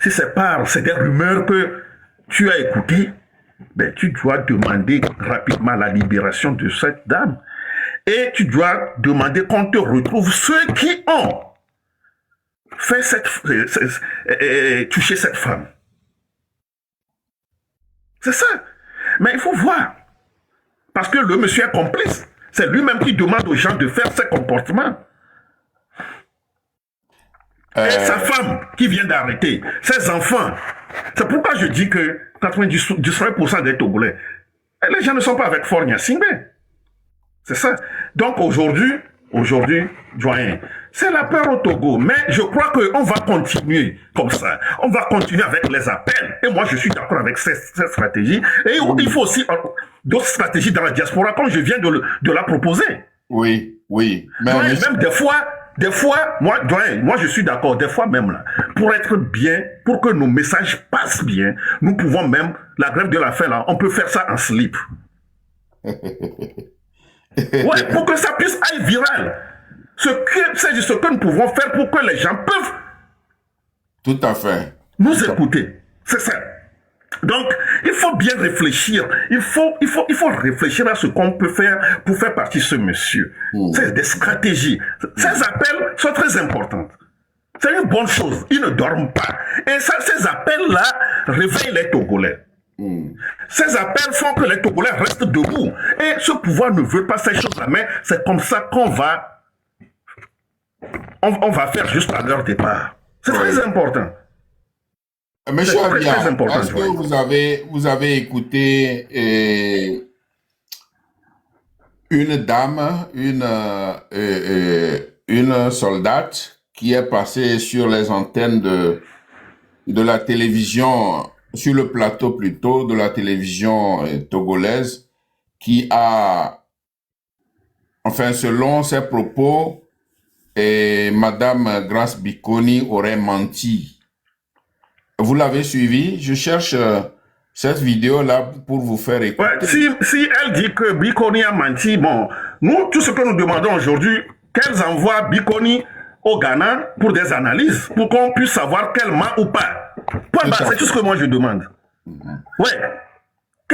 si c'est des rumeurs que tu as écoutées, ben, tu dois demander rapidement la libération de cette dame. Et tu dois demander qu'on te retrouve ceux qui ont fait touché cette femme. C'est ça. Mais il faut voir. Parce que le monsieur est complice. C'est lui-même qui demande aux gens de faire ces comportements. Et sa femme qui vient d'arrêter, ses enfants. C'est pourquoi je dis que 98% des Togolais, les gens ne sont pas avec Faure Gnassingbé. C'est ça. Donc aujourd'hui, Joanne, c'est la peur au Togo. Mais je crois qu'on va continuer comme ça. On va continuer avec les appels. Et moi, je suis d'accord avec cette stratégie. Et il faut aussi d'autres stratégies dans la diaspora, comme je viens de la proposer. Oui. Mais ouais, même des fois, moi, je suis d'accord. Des fois même, là, pour être bien, pour que nos messages passent bien, nous pouvons même, la grève de la faim, là, on peut faire ça en slip. Ouais, pour que ça puisse aller viral. C'est ce que nous pouvons faire pour que les gens peuvent tout à fait nous écouter. C'est ça. Donc, il faut bien réfléchir. Il faut réfléchir à ce qu'on peut faire pour faire partie de ce monsieur. C'est des stratégies. Ces appels sont très importants. C'est une bonne chose. Ils ne dorment pas. Et ça, ces appels-là réveillent les Togolais. Ces appels font que les Togolais restent debout. Et ce pouvoir ne veut pas ces choses-là. Mais c'est comme ça qu'on va faire juste à leur départ. C'est très important. Monsieur Abia, est-ce que vous avez écouté une dame, une soldate qui est passée sur les antennes de la télévision, sur le plateau plutôt de la télévision togolaise, qui a, enfin selon ses propos, Madame Grace Bikoni aurait menti. Vous l'avez suivi? Je cherche cette vidéo-là pour vous faire écouter. Ouais, si elle dit que Bikoni a menti, bon, nous, tout ce que nous demandons aujourd'hui, qu'elles envoient Bikoni au Ghana pour des analyses, pour qu'on puisse savoir qu'elle ment ou pas. C'est tout ce que moi je demande. Ouais.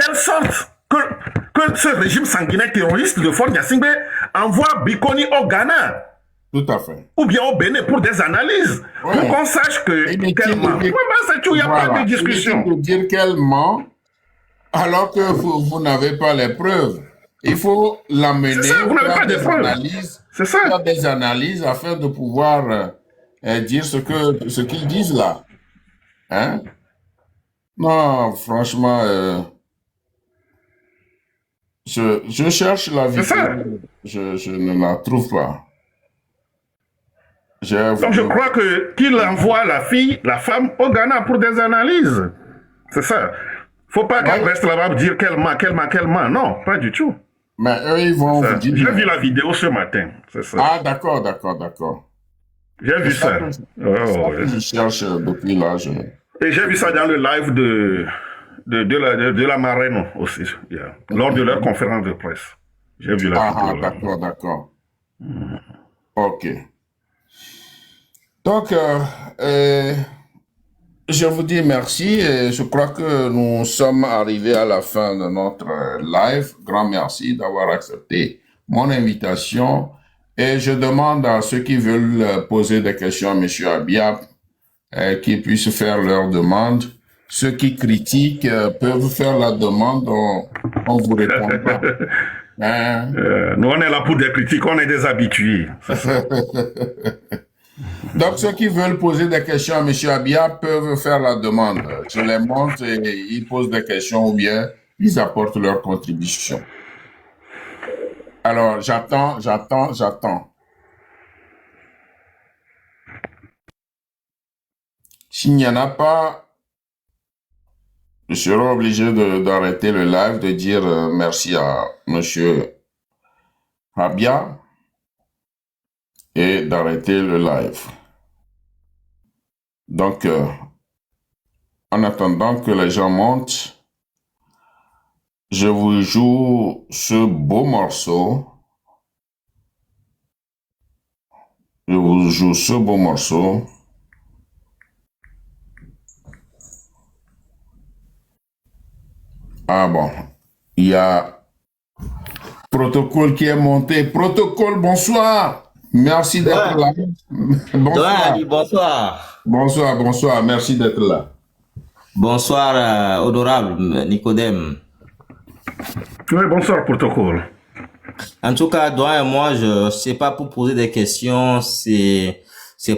quelle sorte que ce régime sanguinaire terroriste de Fort Gnassingbé envoie Bikoni au Ghana Tout à fait. ou bien au Bénin pour des analyses, Ouais. pour qu'on sache que Inutile quel ment. de dire- Ouais, ben, c'est tout, il n'y a pas Voilà. de discussion. Inutile de dire qu'elle ment alors que vous n'avez pas les preuves. Il faut l'amener C'est ça, vous n'avez faire pas de des preuves. analyses, C'est ça. faire des analyses afin de pouvoir dire ce qu'ils disent là. Hein? Non, franchement, je cherche la C'est ça. vidéo, je ne la trouve pas. Donc je crois que qu'il envoie la fille, la femme au Ghana pour des analyses. C'est ça. Faut pas qu'elle Ouais. reste là-bas pour dire qu'elle ment. Non, pas du tout. Mais eux, ils vont Ça. vous dire. J'ai vu la vidéo ce matin. C'est ça. Ah, d'accord. J'ai vu C'est ça ça. que Oh, C'est ça ouais. que je cherche depuis là. Et j'ai vu ça dans le live de la Marraine aussi, lors de leur conférence de presse. J'ai vu la Ah, vidéo. là. d'accord. Ok. Donc, je vous dis merci et je crois que nous sommes arrivés à la fin de notre live. Grand merci d'avoir accepté mon invitation et je demande à ceux qui veulent poser des questions à M. Abia qu'ils puissent faire leur demande. Ceux qui critiquent peuvent faire la demande, on vous répondra. Hein? Nous, on est là pour des critiques, on est des habitués. Donc, ceux qui veulent poser des questions à M. Abia peuvent faire la demande. Je les montre et ils posent des questions ou bien ils apportent leur contribution. Alors, j'attends. S'il n'y en a pas, je serai obligé d'arrêter le live, de dire merci à M. Abia et d'arrêter le live. Donc, en attendant que les gens montent, je vous joue ce beau morceau. Je vous joue ce beau morceau. Ah bon, il y a Protocole qui est monté. Protocole, bonsoir. Merci d'être là. Bonsoir. Bonsoir. Bonsoir. Merci d'être là. Bonsoir, honorable Nicodème. Oui, bonsoir, protocole. En tout cas, Doyen et moi, je sais pas pour poser des questions, c'est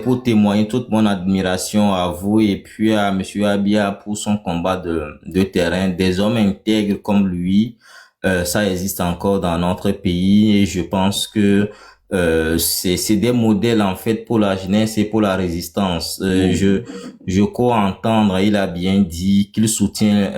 pour témoigner toute mon admiration à vous et puis à Monsieur Abia pour son combat de terrain. Des hommes intègres comme lui, ça existe encore dans notre pays et je pense que c'est des modèles en fait pour la jeunesse et pour la résistance. Je crois entendre, il a bien dit qu'il soutient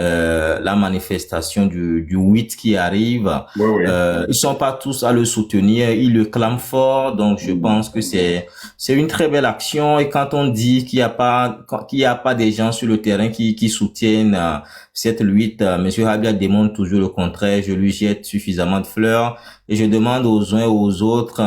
la manifestation du 8 qui arrive. Oui. Ils sont pas tous à le soutenir, ils le clament fort, donc je pense que c'est une très belle action. Et quand on dit qu'il y a pas des gens sur le terrain qui soutiennent cette lutte, Monsieur Abia démontre toujours le contraire. Je lui jette suffisamment de fleurs et je demande aux uns et aux autres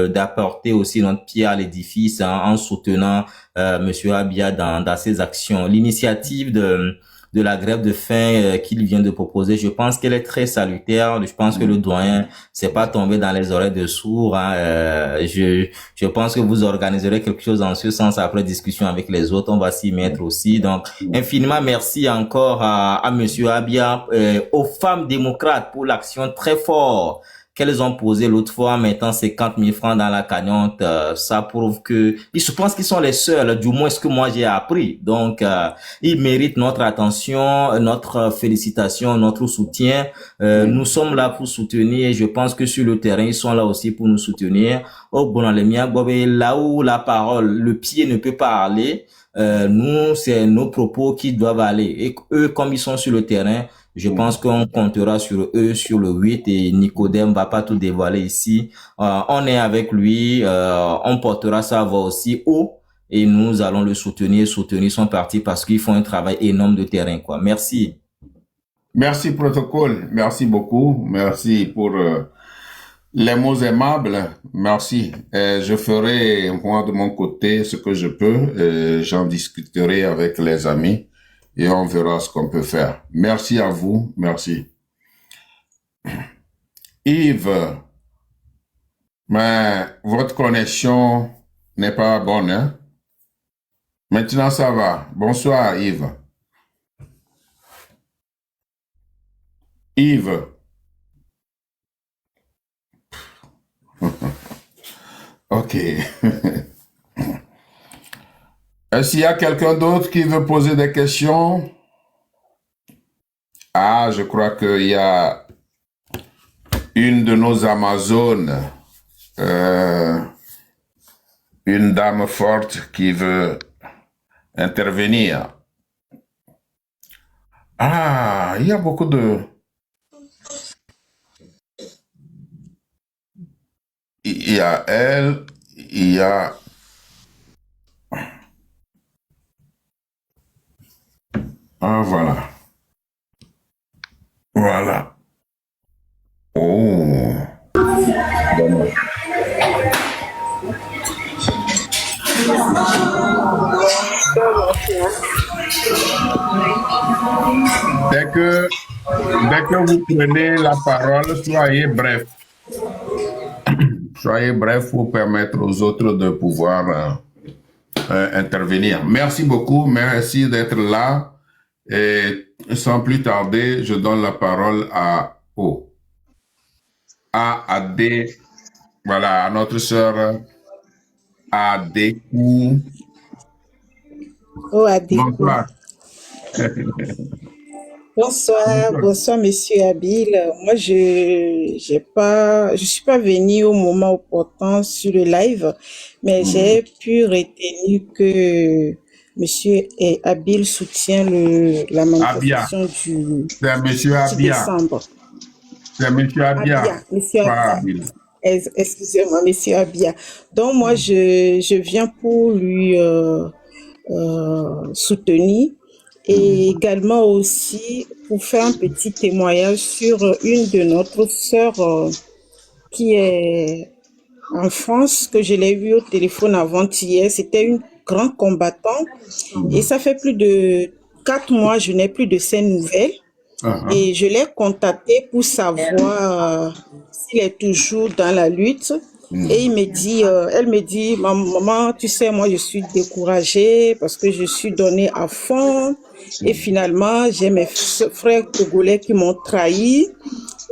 d'apporter aussi notre pierre à l'édifice en soutenant Monsieur Abia dans ses actions. L'initiative de la grève de faim qu'il vient de proposer, je pense qu'elle est très salutaire. Je pense que le doyen c'est pas tombé dans les oreilles de sourds. Je pense que vous organiserez quelque chose en ce sens après discussion avec les autres. On va s'y mettre aussi. Donc, infiniment merci encore à Monsieur Abia, aux femmes démocrates pour l'action très forte qu'elles ont posé l'autre fois en mettant 50 000 francs dans la cagnotte. Ça prouve que je pense qu'ils sont les seuls, du moins ce que moi j'ai appris. Donc, ils méritent notre attention, notre félicitation, notre soutien. Nous sommes là pour soutenir et je pense que sur le terrain, ils sont là aussi pour nous soutenir. Là où la parole, le pied ne peut pas aller, nous, c'est nos propos qui doivent aller. Et eux, comme ils sont sur le terrain, je pense qu'on comptera sur eux, sur le 8 et Nicodème va pas tout dévoiler ici. On est avec lui, on portera sa voix aussi haut et nous allons le soutenir son parti parce qu'ils font un travail énorme de terrain, quoi. Merci. Merci, protocole. Merci beaucoup. Merci pour les mots aimables. Merci. Je ferai, moi, de mon côté, ce que je peux. J'en discuterai avec les amis et on verra ce qu'on peut faire. Merci à vous. Merci. Yves, mais votre connexion n'est pas bonne, hein? Maintenant, ça va. Bonsoir, Yves. Yves. OK. Est-ce qu'il y a quelqu'un d'autre qui veut poser des questions? Ah, je crois qu'il y a une de nos Amazones, une dame forte qui veut intervenir. Ah, il y a beaucoup de... Il y a elle, il y a... Ah, voilà. Voilà. Oh. Bon. Dès que vous prenez la parole, soyez bref. Soyez bref pour permettre aux autres de pouvoir intervenir. Merci beaucoup, merci d'être là. Et sans plus tarder, je donne la parole à D, voilà, à notre sœur Adekou. Oh, Adekou. Bonsoir. Bonsoir, monsieur Abil. Moi, je suis pas venue au moment opportun sur le live, mais j'ai pu retenir que monsieur Abil soutient la manifestation du 6 décembre. C'est monsieur Abia. Monsieur Abia. Excusez-moi, monsieur Abia. Donc, moi, je viens pour lui soutenir. Et également aussi pour faire un petit témoignage sur une de notre sœurs qui est en France, que je l'ai vue au téléphone avant-hier. C'était une grande combattante et ça fait plus de 4 mois, je n'ai plus de ses nouvelles. Et je l'ai contactée pour savoir s'il est toujours dans la lutte. Et elle me dit, maman, tu sais, moi, je suis découragée parce que je suis donnée à fond. Et finalement, j'ai mes frères togolais qui m'ont trahi.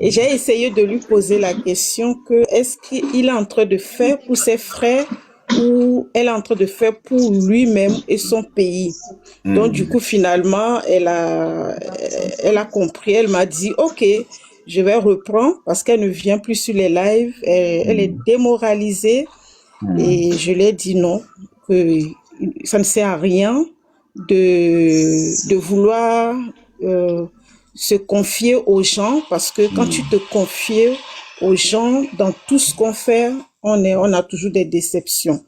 Et j'ai essayé de lui poser la question que est-ce qu'il est en train de faire pour ses frères ou elle est en train de faire pour lui-même et son pays. Donc, du coup, finalement, elle a compris. Elle m'a dit, OK, je vais reprendre parce qu'elle ne vient plus sur les lives. Elle est démoralisée. Et je lui ai dit non, que ça ne sert à rien de vouloir se confier aux gens parce que quand tu te confies aux gens dans tout ce qu'on fait, on a toujours des déceptions.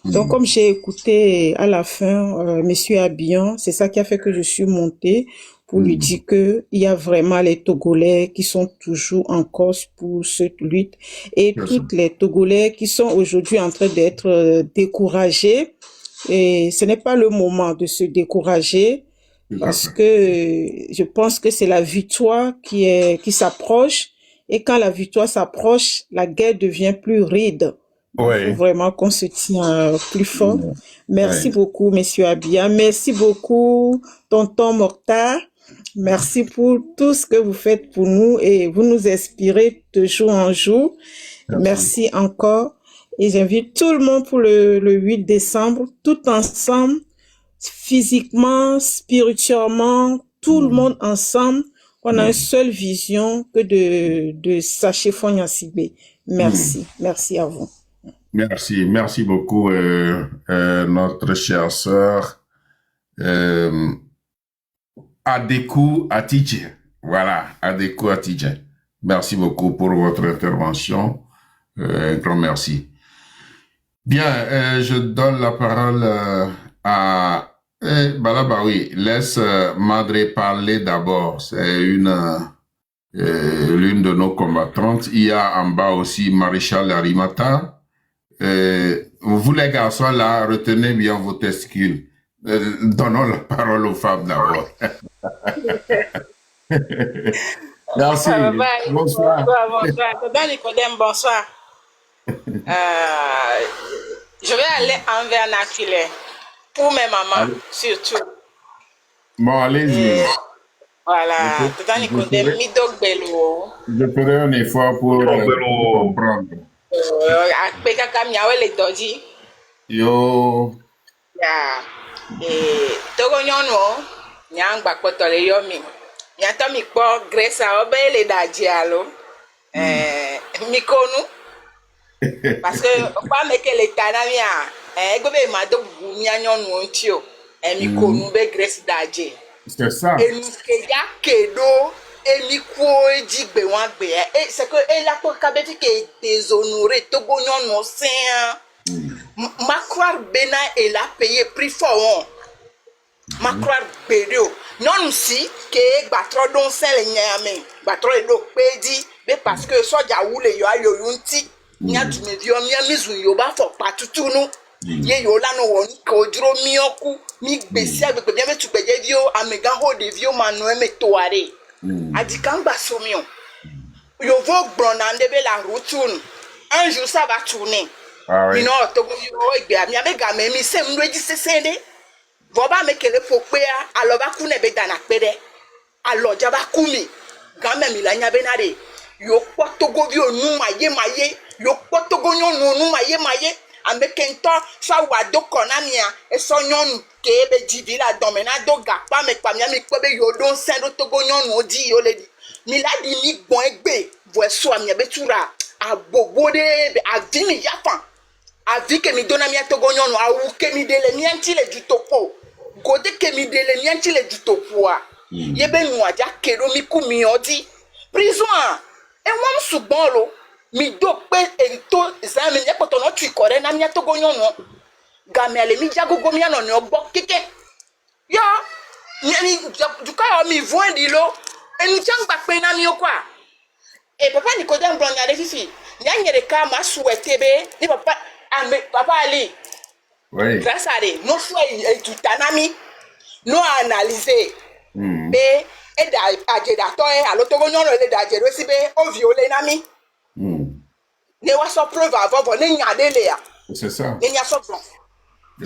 Donc, comme j'ai écouté à la fin Monsieur Abian, c'est ça qui a fait que je suis montée pour lui dire que il y a vraiment les Togolais qui sont toujours en cause pour cette lutte et toutes les Togolais qui sont aujourd'hui en train d'être découragés. Et ce n'est pas le moment de se décourager parce que je pense que c'est la victoire qui s'approche. Et quand la victoire s'approche, la guerre devient plus ride. Il faut vraiment qu'on se tient plus fort. Merci beaucoup, Monsieur Abia. Merci beaucoup, tonton Mokhtar. Merci pour tout ce que vous faites pour nous et vous nous inspirez de jour en jour. Merci encore. Et j'invite tout le monde pour le 8 décembre, tout ensemble, physiquement, spirituellement, tout le monde ensemble. On a une seule vision que de Saché Fonyansibé. Merci. Merci à vous. Merci beaucoup, notre chère sœur Adekou Atidje. Voilà, Adekou Atidje. Merci beaucoup pour votre intervention. Grand merci. Bien, je donne la parole à oui, laisse Madre parler d'abord. C'est l'une de nos combattantes. Il y a en bas aussi Maréchal Arimata. Vous les garçons là, retenez bien vos testicules. Donnons la parole aux femmes d'abord. Merci. Bonsoir. Bonsoir. Tonton Nicodème, bonsoir. Je vais aller en vernaculaire. Pour mes mamans, surtout. Bon, allez-y. Voilà. Tonton Nicodème, Midog Bello. Je ferai un effort pour comprendre. Akpeka Kamiawe le doji. Yo. Ya. Togo nyono. Nyang bakotole yomi. Nyato mikpo Gresa obe le daji alo. Mikonu. Parce que pas meke le tanamia. Gobe mado gumia nyono ontio. Mikonu be Gresa daji. C'est ça. Et nous ya kedo. Et mikwo jigbe wan gbe. C'est que elle a pour kabeti ke déshonoré Togo nyono sen. Macroire Bena elle a payé prix fort. Macroire Bédio. Non si que batro don sel nyame. Batro do pedi. Mais parce que soja oule yo ayo yunti. Nya du me vio mi mizu yo ba fo patutu no. Ye yo la no won ko dro mi oku. Mi gbesi agbe bien me tu peje vio amega ho de vio manu me toare. Adikan gba somion. Yo vo gbona ndebe la routine. Un jour ça va tourner. Ah oui. You know, Togo yo egbe ami amega me mi se mreji sesende. Voba mekele fokpea aloba kunebe dana pede. Alo jaba kumi. Game mi la nyabenade. Yo kwa Togo vio nu maye. Yo kwa Togo nyon nu maye. Amekento sa wado konamia. E so nyon kebe jivila domena do gapa me kwa mi kwebe yo don sendo Togo nyon odi yo ledi. Mi la di mi gbon egbe. Vo so ami betura. Abobode avimi yafan. Avi ke mi dona mi Togo nyon awu ke mi dele mi anti le du topo. Gode ke mi dele mi anti le du topo a. Yebe nu aja kedo mi ku mi odi. Prison. E wam sugbon lo. Mi do pe erito zami ye poto no tui kore na mi Togo nyon no. Game ale mi jagogo mi ano ni ogbo keke. Yo, ni du ka mi voindi lo. E ni chang ba pe na mi okwa. E papa Nicodème Blanc nyade fifi. Nya nyere ka ma souhaité be ni papa Ali. Oui. Grâce à des non soit tout tanami non analysé. Be e da ajeda to e alo Togo nyon le da ajero si be o violé nami. Ne wa so preuve avant ne nyade le ya. C'est ça. Ne nya so blanc.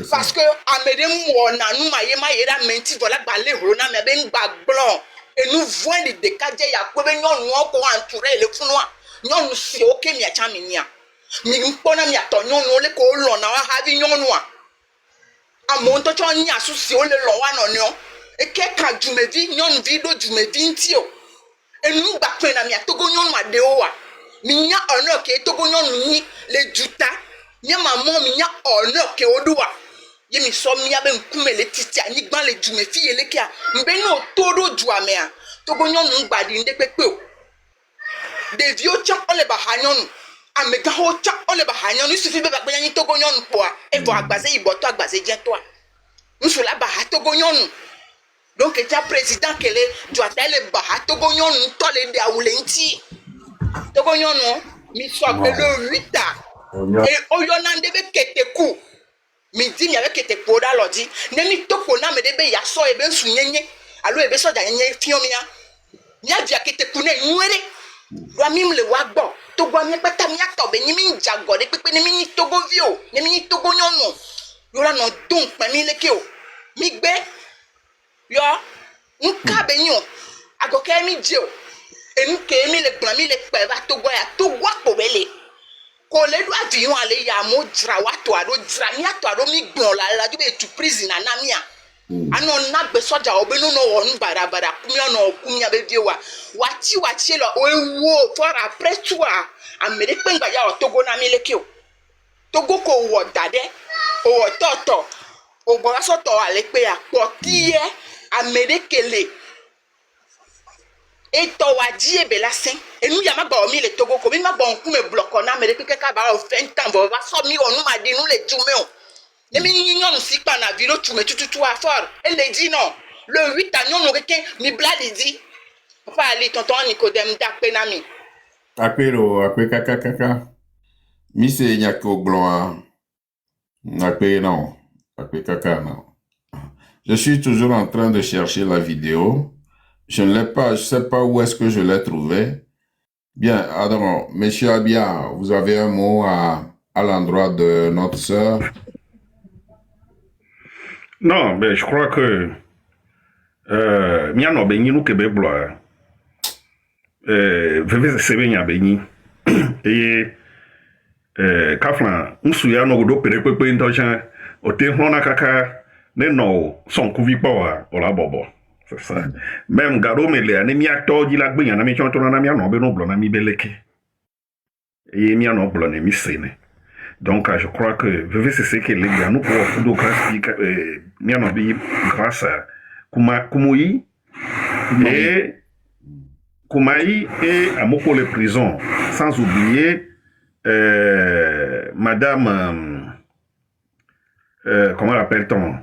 Parce que amede mo na nu maye da menti voilà ba le horo na me be ngba blanc. Et nous voyons des décadés ya ko be nyon won ko entouré le funwa. Nyon si o ke mi acha mi nia. Mi mpona mi ato nyon le ko lo na wa havi nyon wa. Amonto cho nya su si o le lo wa no nyon. E ke ka jumevi nyon video jumevi ntio. E nu gba pe na mi Togo nyon wa de o wa. Mi nya ono ke Togo nyon ni le juta. Nya maman mi nya ono ke oduwa. Ye mi so mi abe nkume le titi ani gban le jumefi ele kia. Mbe no todo juame a. Togo nyon ngba di nde pepe o. De vieux chan ole ba hanyon. Amega ho chan ole ba hanyon. Il suffit be ba gbe yin Togo nyon po a. E vo agbaze iboto agbaze jen to a. Nsu la ba ha Togo nyon. Donc eta président kele doit aller ba ha Togo nyon to le de awule nti. Togo nyon mi so agbe le 8 a. E oyona ndebe keteku. Mi di mi avec kete po da lodi. Ne mi topo na me debe ya so ebe nsu nyenye. Alo ebe so da nyenye fiomia. Nya dia keteku ne nwere. Wa mim le wa gbo to gbo mi peta mi ato be ni mi jago de pepe ni mi ni Togo vio ni mi ni Togo nyonu yo la no dun pe mi leke o mi gbe yo nka be nyo agoke mi je o enu ke mi le gbon mi le pe ba Togo ya Togo apo bele ko le do avion ale ya mo dra wa to ado dra mi ato ado mi gbon la ju be tu prison na mi a ano na gbe soja obenu no won barabara kumi ono kumi abedie wa wachi lo owo for après toi amere pe ngba ya Togo na mi leke o Togo ko wo dade o toto o gbo so to ale pe apo kiye amere kele e to waji ebe lasin enu ya ma gba o mi le Togo ko mi ma gba onku me block na amere pe ka ba o fentan bo wa so mi onu ma dinu le jume o. Nemi nyon si pa na vilo tu me tutu a fort. Elle le dit non. Le 8 ans non requin mi blade dit. Papa Ali tonton Nicodème dakpe na mi. Apelo akwe kaka. Mi se nyako blanc. Akwe non. Akwe kaka non. Je suis toujours en train de chercher la vidéo. Je ne l'ai pas, je sais pas où est-ce que je l'ai trouvée. Bien, alors, Monsieur Abia, vous avez un mot à l'endroit de notre sœur? Non, mais je crois que Miano Beni nous Québec blois. Veve sebe nya Beni. Et Kaflan, Msuya no do perepepe ntocha, ote hona kaka, ne no son kuvi power, ola bobo. C'est ça. Même Garo Mele, anemia toji la gbinya, na mi chonto na miano beno blona mi beleke. Et miano blona mi sene. Donc, je crois que c'est ce que les gars nous pouvons grâce à Koumaï et à Moko les prisons, sans oublier Madame, comment l'appelle-t-on,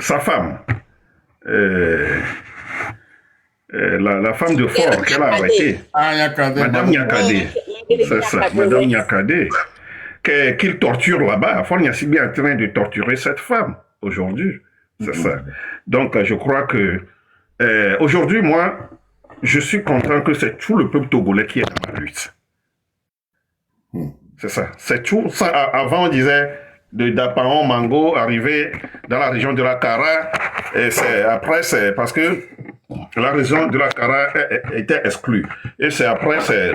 sa femme, la femme de Fort qu'elle a arrêtée, Madame Nyakade, c'est ça, Madame Nyakade. Qu'il torture là-bas. Fort Nyassi est en train de torturer cette femme aujourd'hui. C'est ça. Donc, je crois que aujourd'hui, moi, je suis content que c'est tout le peuple togolais qui est dans la lutte. C'est ça. C'est tout ça. Avant, on disait de Dapaon, Mango, arriver dans la région de la Kara. Et après, c'est parce que la région de la Kara était exclue. Et c'est après, c'est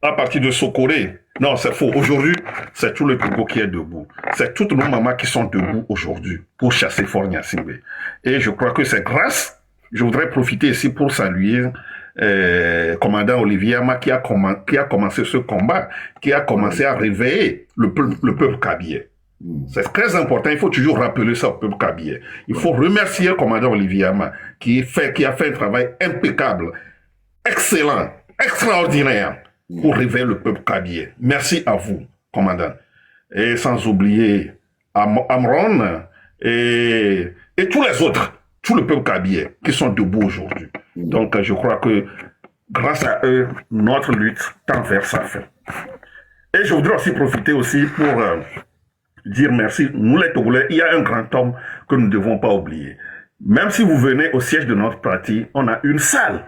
à partir de Sokoré. Non, c'est faux. Aujourd'hui, c'est tout le Togo qui est debout. C'est toutes nos mamans qui sont debout aujourd'hui pour chasser Fort Nyassimbe. Et je crois que c'est grâce, je voudrais profiter ici pour saluer commandant Olivier Ama qui a commencé ce combat, qui a commencé à réveiller le peuple kabye. C'est très important, il faut toujours rappeler ça au peuple kabye. Il faut remercier le commandant Olivier Ama qui a fait un travail impeccable, excellent, extraordinaire, pour réveiller le peuple kabye. Merci à vous, commandant. Et sans oublier Amron et tous les autres, tout le peuple kabye qui sont debout aujourd'hui. Donc, je crois que grâce à eux, notre lutte tend vers sa fin. Et je voudrais aussi profiter aussi pour dire merci. Nous les Togolais, il y a un grand homme que nous ne devons pas oublier. Même si vous venez au siège de notre parti, on a une salle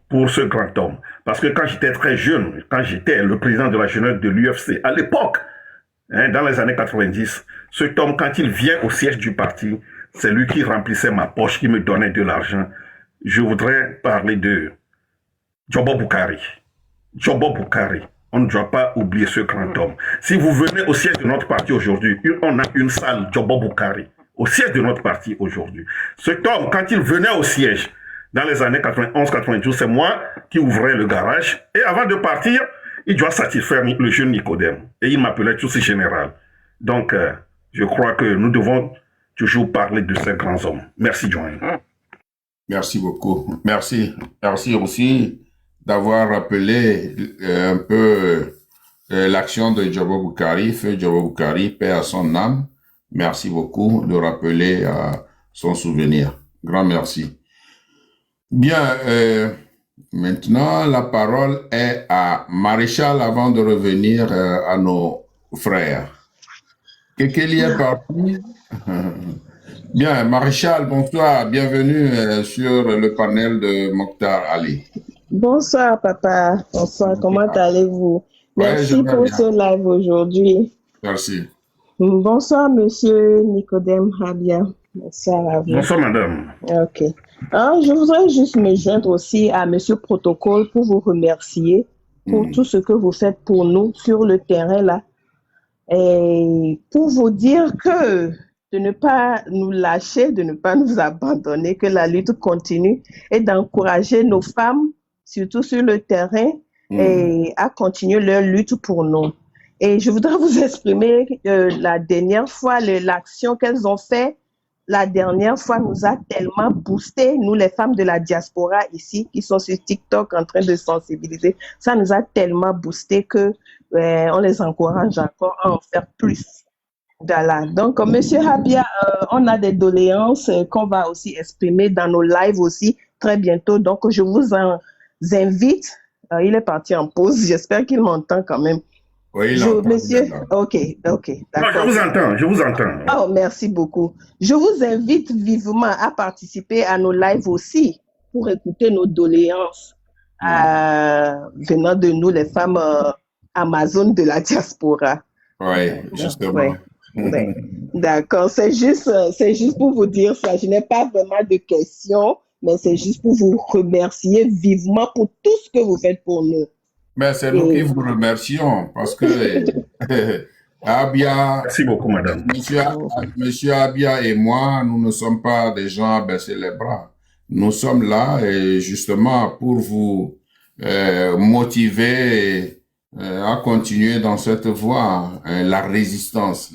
pour ce grand homme. Parce que quand j'étais très jeune, quand j'étais le président de la jeunesse de l'UFC, à l'époque, dans les années 90, cet homme, quand il vient au siège du parti, c'est lui qui remplissait ma poche, qui me donnait de l'argent. Je voudrais parler de Djobo Boukari. Djobo Boukari. On ne doit pas oublier ce grand homme. Si vous venez au siège de notre parti aujourd'hui, on a une salle Djobo Boukari, au siège de notre parti aujourd'hui. Cet homme, quand il venait au siège, dans les années 91-92, c'est moi qui ouvrais le garage. Et avant de partir, il doit satisfaire le jeune Nicodème. Et il m'appelait tout ce général. Donc, je crois que nous devons toujours parler de ces grands hommes. Merci, Joanne. Merci beaucoup. Merci. Merci aussi d'avoir rappelé un peu l'action de Djobo Boukari, feu Djobo Boukari, paix à son âme. Merci beaucoup de rappeler son souvenir. Grand merci. Bien, maintenant, la parole est à Maréchal avant de revenir à nos frères. Kekeli est parti. Bien, Maréchal, bonsoir, bienvenue sur le panel de Mokhtar Ali. Bonsoir, papa. Bonsoir, comment allez-vous? Merci pour ce live aujourd'hui. Merci. Bonsoir, monsieur Nicodème Habia. Bonsoir à vous. Bonsoir, madame. Ok. Alors, je voudrais juste me joindre aussi à monsieur Protocole pour vous remercier pour tout ce que vous faites pour nous sur le terrain là. Et pour vous dire que de ne pas nous lâcher, de ne pas nous abandonner, que la lutte continue et d'encourager nos femmes, surtout sur le terrain, et à continuer leur lutte pour nous. Et je voudrais vous exprimer la dernière fois, l'action qu'elles ont fait, la dernière fois nous a tellement boosté, nous les femmes de la diaspora ici, qui sont sur TikTok en train de sensibiliser, ça nous a tellement boosté que on les encourage encore à en faire plus. Voilà. Donc, monsieur Habia, on a des doléances qu'on va aussi exprimer dans nos lives aussi très bientôt. Donc, je vous invite. Il est parti en pause. J'espère qu'il m'entend quand même. Oui, il entend Monsieur, maintenant. ok, Non, je d'accord. vous entends, je vous entends. Oh, merci beaucoup. Je vous invite vivement à participer à nos lives aussi pour écouter nos doléances venant de nous, les femmes amazones de la diaspora. Oui, justement. Ouais. D'accord, c'est juste pour vous dire ça. Je n'ai pas vraiment de questions, mais c'est juste pour vous remercier vivement pour tout ce que vous faites pour nous. Mais c'est nous qui vous remercions parce que Abia, Merci beaucoup, madame. monsieur Abia et moi, nous ne sommes pas des gens à baisser les bras. Nous sommes là et justement pour vous motiver à continuer dans cette voie, la résistance.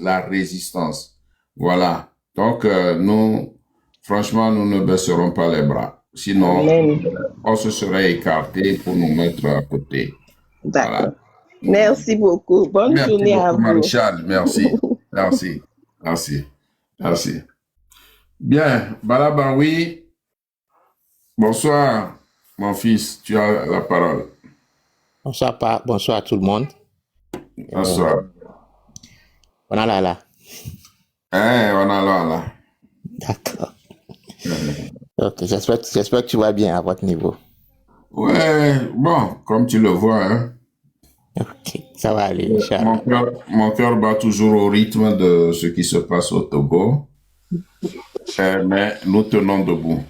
Voilà. Donc, nous, franchement, nous ne baisserons pas les bras. Sinon, Amen. on se serait écarté pour nous mettre à côté. D'accord. Voilà. Merci beaucoup. Bonne journée à vous. Maréchal. Merci. Bien. Balabaoui. Bonsoir, mon fils. Tu as la parole. Bonsoir, bonsoir à tout le monde. Bonsoir. On a là. D'accord. Ok, j'espère que tu vas bien à votre niveau. Ouais, bon, comme tu le vois, hein. Ok, ça va aller, Inch'Allah. Mon cœur bat toujours au rythme de ce qui se passe au Togo. Mais nous tenons debout.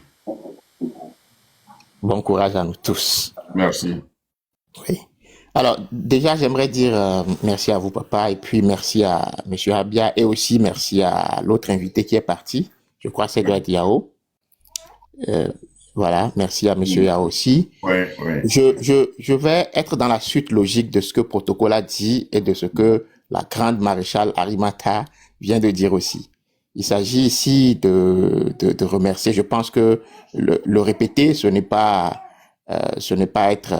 Bon courage à nous tous. Merci. Oui. Alors, déjà, j'aimerais dire merci à vous, papa, et puis merci à M. Abia, et aussi merci à l'autre invité qui est parti. Je crois que c'est Edouard Yao. Voilà, merci à M. Yao aussi. Oui. Je vais être dans la suite logique de ce que Protocole a dit et de ce que la grande maréchale Arimata vient de dire aussi. Il s'agit ici de remercier. Je pense que le répéter, ce n'est pas être,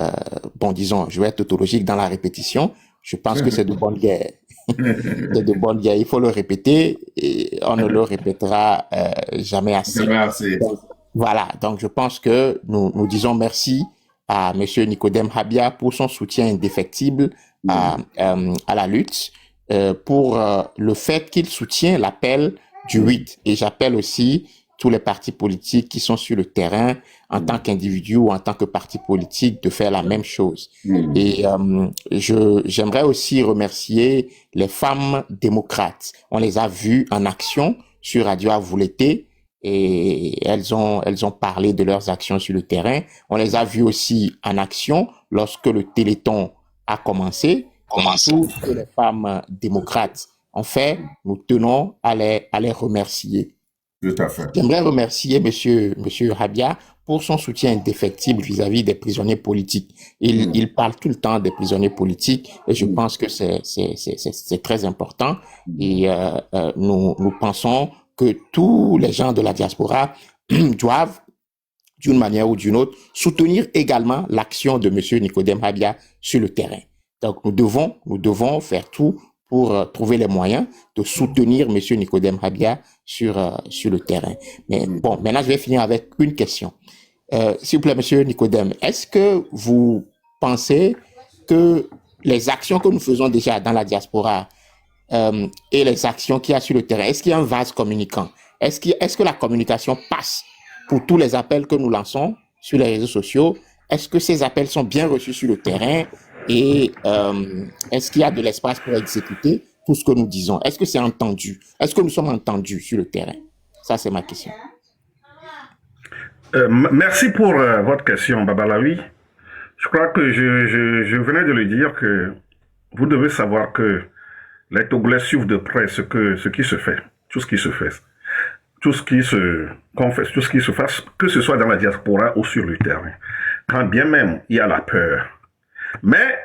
bon, disons, je vais être tautologique dans la répétition. Je pense que c'est de bonne guerre. C'est de bonne guerre. Il faut le répéter et on ne le répétera jamais assez. Donc, voilà. Donc, je pense que nous disons merci à Monsieur Nicodème Habia pour son soutien indéfectible à la lutte, pour le fait qu'il soutient l'appel du 8. Et j'appelle aussi tous les partis politiques qui sont sur le terrain en tant qu'individu ou en tant que parti politique de faire la même chose. Et j'aimerais aussi remercier les femmes démocrates. On les a vues en action sur Radio Avoulété et elles ont parlé de leurs actions sur le terrain. On les a vues aussi en action lorsque le Téléthon a commencé. Tout ce que les femmes démocrates ont fait, nous tenons à les remercier. Tout à fait. J'aimerais remercier monsieur Habia pour son soutien indéfectible vis-à-vis des prisonniers politiques. Il parle tout le temps des prisonniers politiques et je pense que c'est très important. Et nous pensons que tous les gens de la diaspora doivent, d'une manière ou d'une autre, soutenir également l'action de monsieur Nicodème Habia sur le terrain. Donc nous devons faire tout pour trouver les moyens de soutenir monsieur Nicodème Habia sur le terrain. Mais bon, maintenant je vais finir avec une question. S'il vous plaît, monsieur Nicodème, est-ce que vous pensez que les actions que nous faisons déjà dans la diaspora et les actions qu'il y a sur le terrain, est-ce qu'il y a un vase communicant? Est-ce que la communication passe pour tous les appels que nous lançons sur les réseaux sociaux? Est-ce que ces appels sont bien reçus sur le terrain? Et est-ce qu'il y a de l'espace pour exécuter tout ce que nous disons? Est-ce que c'est entendu? Est-ce que nous sommes entendus sur le terrain? Ça, c'est ma question. Merci pour votre question, Babalaoui. Je crois que je venais de le dire que vous devez savoir que les Togolais suivent de près ce qui se fait, tout ce qui se fait, tout ce qui se confesse, tout ce qui se fasse, que ce soit dans la diaspora ou sur le terrain. Quand bien même il y a la peur. Mais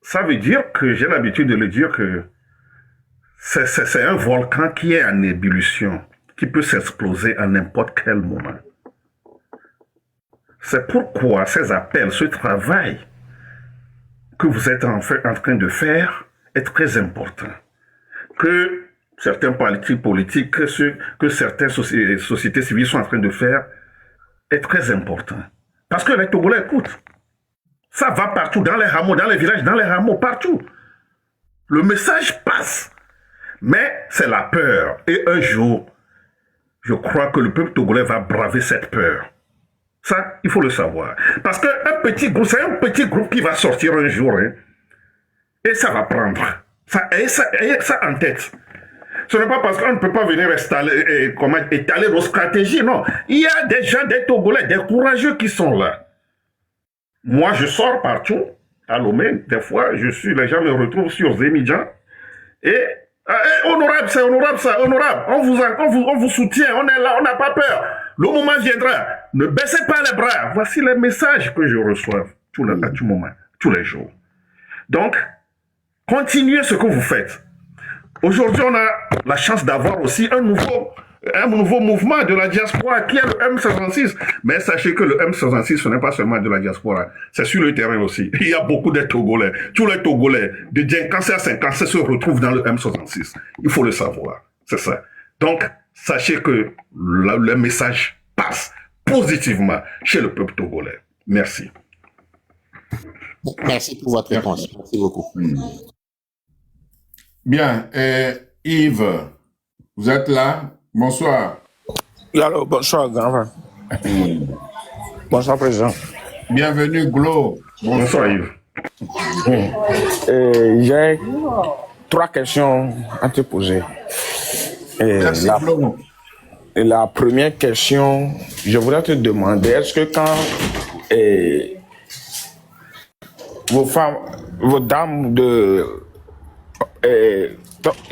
ça veut dire que j'ai l'habitude de le dire que c'est un volcan qui est en ébullition, qui peut s'exploser à n'importe quel moment. C'est pourquoi ces appels, ce travail que vous êtes en train de faire est très important. Que certains partis politiques, que certaines sociétés civiles sont en train de faire est très important. Parce que les Togolais écoutent. Ça va partout, dans les hameaux, dans les villages, dans les hameaux, partout. Le message passe. Mais c'est la peur. Et un jour, je crois que le peuple togolais va braver cette peur. Ça, il faut le savoir. Parce qu'un petit groupe, c'est un petit groupe qui va sortir un jour. Hein, et ça va prendre. Ayez ça en tête. Ce n'est pas parce qu'on ne peut pas venir étaler nos stratégies, non. Il y a des gens, des Togolais, des courageux qui sont là. Moi, je sors partout, à Lomé. Des fois, les gens me retrouvent sur Zémidjan. Et honorable, c'est honorable, ça, honorable. On vous soutient, on est là, on n'a pas peur. Le moment viendra. Ne baissez pas les bras. Voici les messages que je reçois à tout moment, tous les jours. Donc, continuez ce que vous faites. Aujourd'hui, on a la chance d'avoir aussi un nouveau mouvement de la diaspora qui est le M66. Mais sachez que le M66, ce n'est pas seulement de la diaspora, c'est sur le terrain aussi. Il y a beaucoup de Togolais. Tous les Togolais, de Djenkansé à Saint-Kansé, se retrouvent dans le M66. Il faut le savoir. C'est ça. Donc, sachez que le message passe positivement chez le peuple togolais. Merci. Merci pour votre réponse. Merci beaucoup. Bien. Yves, vous êtes là? Bonsoir. Alors, bonsoir, grand. Bonsoir, président. Bienvenue, Glo. Bonsoir, Yves. J'ai 3 questions à te poser. Merci, Glo. Et la première question, je voudrais te demander, est-ce que quand vos dames de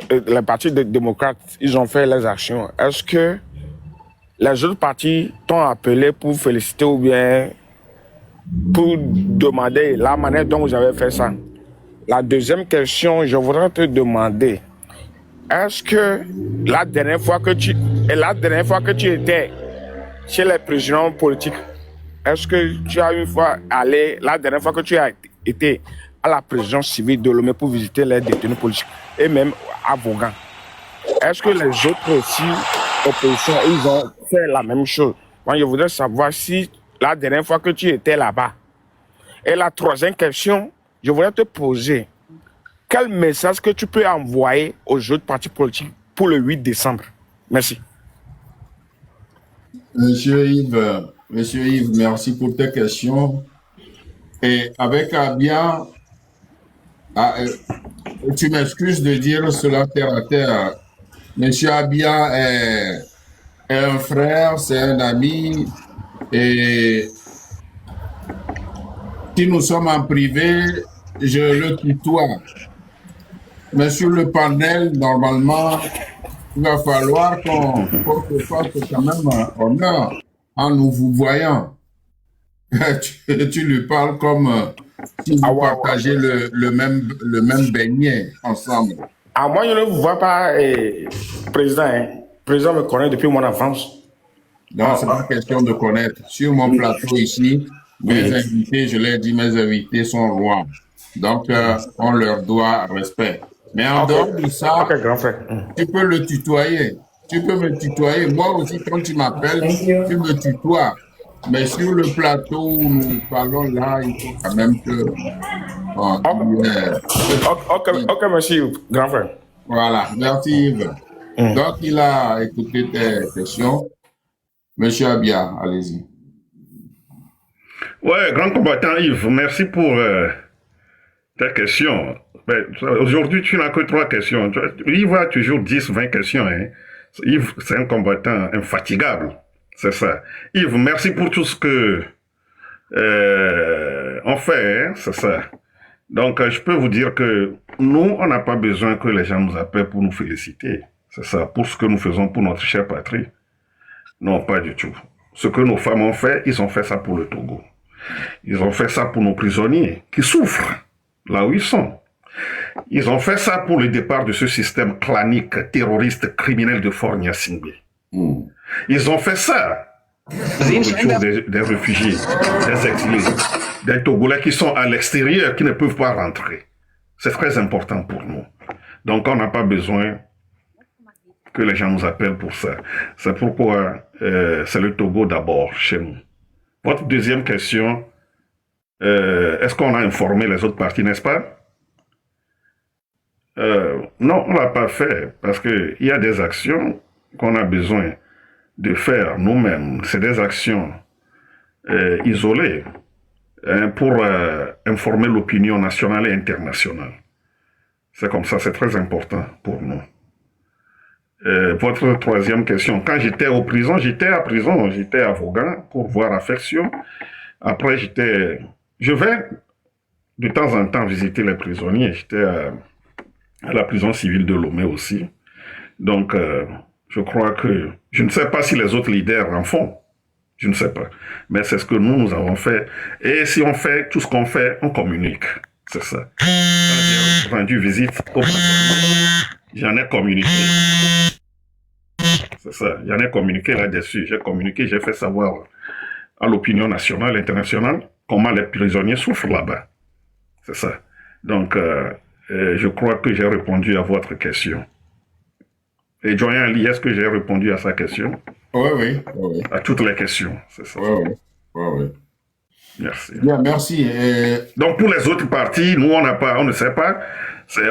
les partis démocrates, ils ont fait les actions, est-ce que les autres partis t'ont appelé pour féliciter ou bien pour demander la manière dont vous avez fait ça? La deuxième question, je voudrais te demander, est-ce que la dernière fois que tu étais chez les présidents politiques, est-ce que tu as une fois la dernière fois que tu as été à la prison civile de Lomé pour visiter les détenus politiques et même à Bogan, est-ce que les autres aussi, opposition, ils ont fait la même chose? Moi, je voudrais savoir si la dernière fois que tu étais là-bas. Et la troisième question, je voudrais te poser, quel message que tu peux envoyer aux autres partis politiques pour le 8 décembre? Merci. Monsieur Yves, merci pour tes questions. Et avec bien, tu m'excuses de dire cela terre à terre. Monsieur Abia est un frère, c'est un ami. Et si nous sommes en privé, je le tutoie. Mais sur le panel, normalement, il va falloir qu'on te fasse quand même honneur en nous vous voyant. tu lui parles comme si vous partagez le même beignet ensemble. Moi, je ne vous vois pas, président. Le président me connaît depuis mon enfance. Non, c'est pas question de connaître. Sur mon plateau ici, mes invités, je l'ai dit, mes invités sont rois. Donc, on leur doit respect. Mais en dehors de ça, tu peux le tutoyer. Tu peux me tutoyer. Moi aussi, quand tu m'appelles, tu me tutoies. Mais sur le plateau où nous parlons là, il faut quand même que... Ok, merci, grand frère. Voilà, merci Yves. Donc, il a écouté tes questions. Monsieur Abia, allez-y. Ouais, grand combattant Yves, merci pour tes questions. Aujourd'hui, tu n'as que 3 questions. Yves a toujours 10, 20 questions. Hein. Yves, c'est un combattant infatigable. C'est ça. Yves, merci pour tout ce que on fait. Hein, c'est ça. Donc, je peux vous dire que nous, on n'a pas besoin que les gens nous appellent pour nous féliciter. C'est ça, pour ce que nous faisons pour notre chère patrie. Non, pas du tout. Ce que nos femmes ont fait, ils ont fait ça pour le Togo. Ils ont fait ça pour nos prisonniers qui souffrent là où ils sont. Ils ont fait ça pour le départ de ce système clanique, terroriste, criminel de Fort Gnassingbé. Ils ont fait ça pour le retour des réfugiés, des exilés, des Togolais qui sont à l'extérieur, qui ne peuvent pas rentrer. C'est très important pour nous. Donc, on n'a pas besoin que les gens nous appellent pour ça. C'est pourquoi c'est le Togo d'abord chez nous. Votre deuxième question, est-ce qu'on a informé les autres partis, n'est-ce pas? Non, on l'a pas fait parce que il y a des actions qu'on a besoin de faire nous-mêmes. C'est des actions isolées pour informer l'opinion nationale et internationale. C'est comme ça, c'est très important pour nous. Votre troisième question. Quand j'étais en prison, j'étais à Vaughan pour voir Affection. Après, je vais de temps en temps visiter les prisonniers. J'étais à la prison civile de Lomé aussi. Donc, je crois que, je ne sais pas si les autres leaders en font. Je ne sais pas. Mais c'est ce que nous avons fait. Et si on fait tout ce qu'on fait, on communique. C'est ça. Quand j'ai rendu visite aux prisonniers, j'en ai communiqué. C'est ça. J'en ai communiqué là-dessus. J'ai communiqué, j'ai fait savoir à l'opinion nationale, internationale, comment les prisonniers souffrent là-bas. C'est ça. Donc, je crois que j'ai répondu à votre question. Et Joyen Ali, est-ce que j'ai répondu à sa question? Oui. À toutes les questions, c'est ça. Oui. Merci. Bien, merci. Donc, pour les autres partis, nous, on ne sait pas. C'est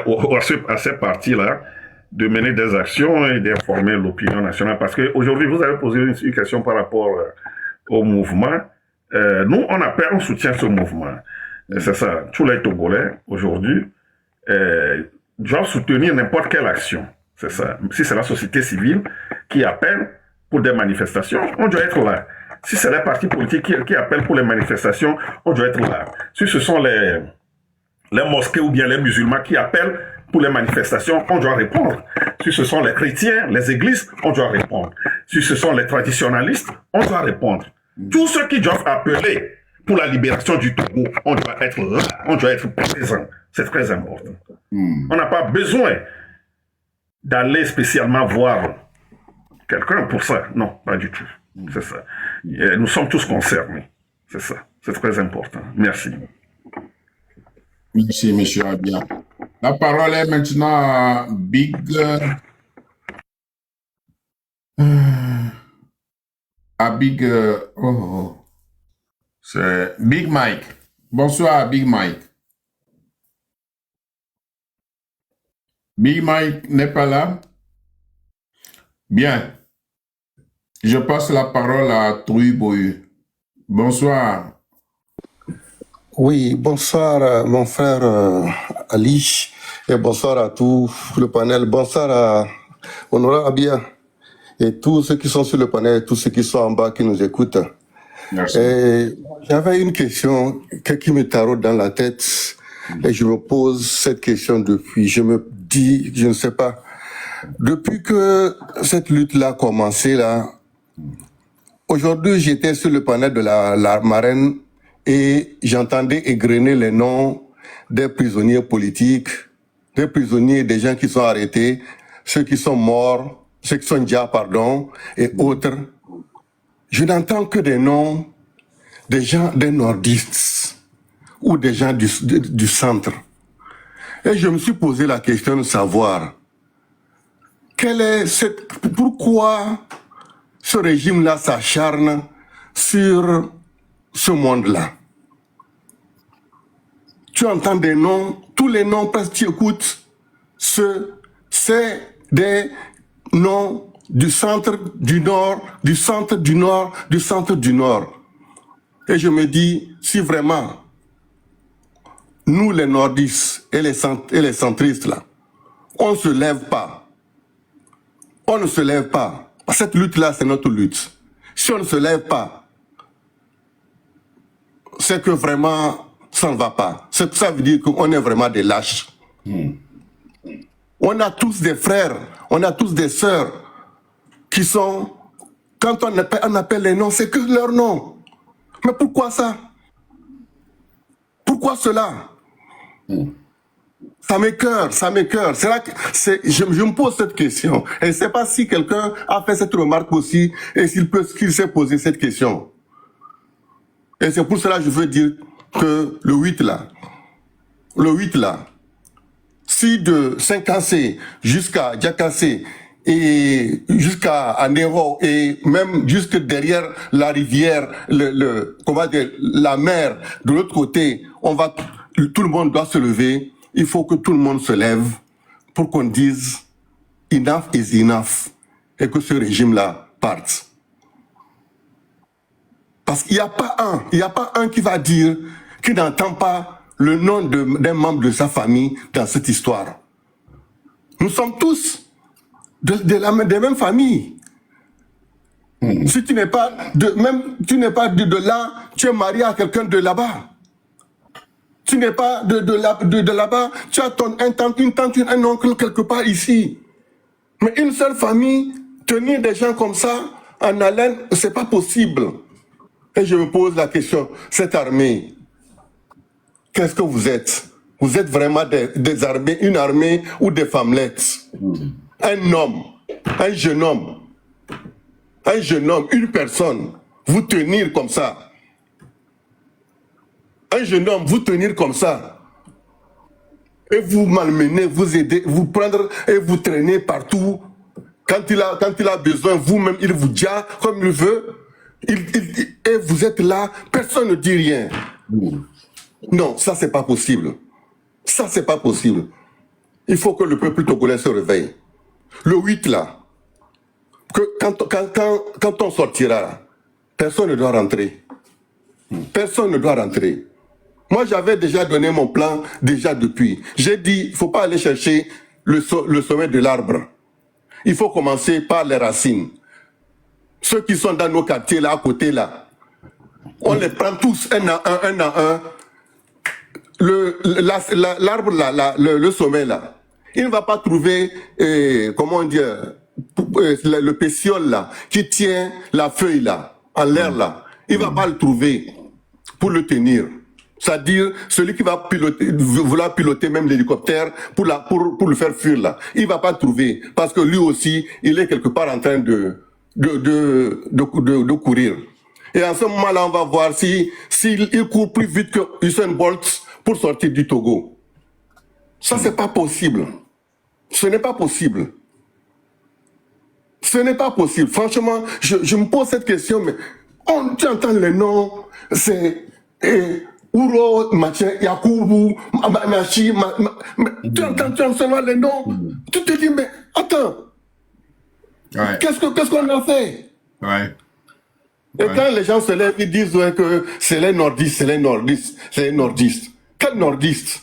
à ces partis-là de mener des actions et d'informer l'opinion nationale. Parce qu'aujourd'hui, vous avez posé une question par rapport au mouvement. Nous, on soutient ce mouvement. C'est ça. Tous les Togolais, aujourd'hui, doivent soutenir n'importe quelle action. C'est ça. Si c'est la société civile qui appelle pour des manifestations, on doit être là. Si c'est les partis politiques qui appellent pour les manifestations, on doit être là. Si ce sont les mosquées ou bien les musulmans qui appellent pour les manifestations, on doit répondre. Si ce sont les chrétiens, les églises, on doit répondre. Si ce sont les traditionalistes, on doit répondre. Tous ceux qui doivent appeler pour la libération du Togo, on doit être là, on doit être présent. C'est très important. On n'a pas besoin d'aller spécialement voir quelqu'un pour ça. Non, pas du tout. C'est ça. Et nous sommes tous concernés. C'est ça. C'est très important. Merci. Merci, M. Abia. La parole est maintenant à Big... C'est Big Mike. Bonsoir, Big Mike. Big Mike n'est pas là? Bien. Je passe la parole à Trouy Boyu. Bonsoir. Oui, bonsoir mon frère Ali et bonsoir à tout le panel. Bonsoir à Honorable Abia et tous ceux qui sont sur le panel et tous ceux qui sont en bas qui nous écoutent. Merci. J'avais une question qui me taraude dans la tête et je me pose cette question depuis. Je me dis, je ne sais pas, depuis que cette lutte-là a commencé là, aujourd'hui j'étais sur le panel de la marraine et j'entendais égrener les noms des prisonniers politiques, des prisonniers, des gens qui sont arrêtés, ceux qui sont morts, ceux qui sont déjà, et autres. Je n'entends que des noms des gens, des nordistes ou des gens du centre. Et je me suis posé la question de savoir pourquoi ce régime-là s'acharne sur ce monde-là. Tu entends des noms, tous les noms presque tu écoutes, c'est des noms du centre, du nord, du centre, du nord, du centre, du nord. Et je me dis, si vraiment, nous les nordistes et les centristes là, on ne se lève pas. On ne se lève pas. Cette lutte-là, c'est notre lutte. Si on ne se lève pas, c'est que vraiment, ça ne va pas. Ça veut dire qu'on est vraiment des lâches. On a tous des frères, on a tous des sœurs qui sont, quand on appelle les noms, c'est que leur nom. Mais pourquoi ça? Pourquoi cela? Ça m'écoeure, ça m'écoeure. C'est là que je me pose cette question. Et je ne sais pas si quelqu'un a fait cette remarque aussi et qu'il s'est posé cette question. Et c'est pour cela que je veux dire que le 8 là, si de Saint-Cassé jusqu'à Diakassé et jusqu'à Nero et même jusque derrière la rivière, la mer, de l'autre côté, tout le monde doit se lever. Il faut que tout le monde se lève pour qu'on dise enough is enough et que ce régime-là parte. Parce qu'il n'y a pas un qui va dire qu'il n'entend pas le nom d'un membre de sa famille dans cette histoire. Nous sommes tous des mêmes familles. Si tu n'es pas de là, tu es marié à quelqu'un de là-bas. Tu n'es pas de là-bas, tu as une tante, un oncle quelque part ici. Mais une seule famille, tenir des gens comme ça en haleine, c'est pas possible. Et je me pose la question, cette armée, qu'est-ce que vous êtes? Vous êtes vraiment des armées, une armée ou des femmelettes? Un homme, un jeune homme, une personne, vous tenir comme ça. Un jeune homme, vous tenir comme ça. Et vous malmener, vous aider, vous prendre et vous traîner partout. Quand il a besoin, vous-même, il vous dit comme il veut. Et vous êtes là, personne ne dit rien. Non, ça c'est pas possible. Ça c'est pas possible. Il faut que le peuple togolais se réveille. Le 8 là, quand on sortira, personne ne doit rentrer. Personne ne doit rentrer. Moi j'avais déjà donné mon plan déjà depuis. J'ai dit, il ne faut pas aller chercher le sommet de l'arbre. Il faut commencer par les racines. Ceux qui sont dans nos quartiers là, à côté là, on les prend tous un à un. L'arbre là, le sommet là, il ne va pas trouver, comment dire, le pétiole là, qui tient la feuille là, en l'air là. Il ne va pas le trouver pour le tenir. C'est-à-dire, celui qui va vouloir piloter même l'hélicoptère pour le faire fuir là, il ne va pas le trouver. Parce que lui aussi, il est quelque part en train de courir. Et en ce moment-là, on va voir s'il court plus vite que Usain Bolt pour sortir du Togo. Ça, c'est pas possible. Ce n'est pas possible. Ce n'est pas possible. Franchement, je me pose cette question, mais tu entends les noms, c'est Ouro, Yakubu, Machi, tu entends seulement les noms, tu te dis, mais attends, ouais. Qu'est-ce qu'on a fait? Ouais. Et quand les gens se lèvent, ils disent que c'est les nordistes, c'est les nordistes. Quels nordistes?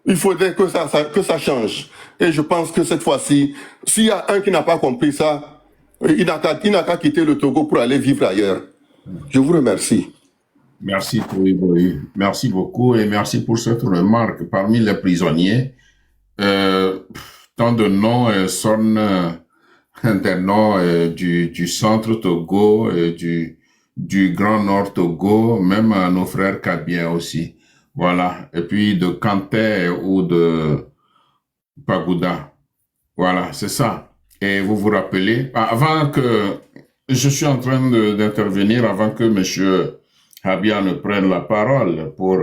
Il faudrait que ça change. Et je pense que cette fois-ci, s'il y a un qui n'a pas compris ça, il n'a qu'à quitter le Togo pour aller vivre ailleurs. Je vous remercie. Merci pour merci beaucoup et merci pour cette remarque. Parmi les prisonniers, tant de noms sonnent des noms du centre Togo, du Grand Nord Togo, même nos frères Kabyens aussi. Voilà. Et puis de Kanté ou de Pagouda. Voilà, c'est ça. Et vous vous rappelez, avant que je suis en train d'intervenir, avant que monsieur Habia ne prenne la parole pour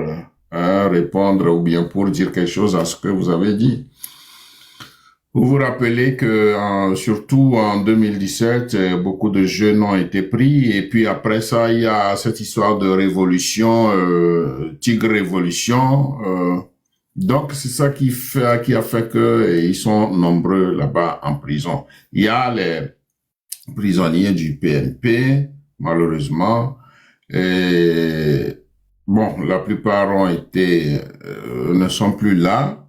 répondre ou bien pour dire quelque chose à ce que vous avez dit. Vous vous rappelez que surtout en 2017, beaucoup de jeunes ont été pris et puis après ça, il y a cette histoire de révolution, Tigre Révolution. Donc c'est ça qui a fait que ils sont nombreux là-bas en prison. Il y a les prisonniers du PNP, malheureusement. Et bon, la plupart ont été ne sont plus là.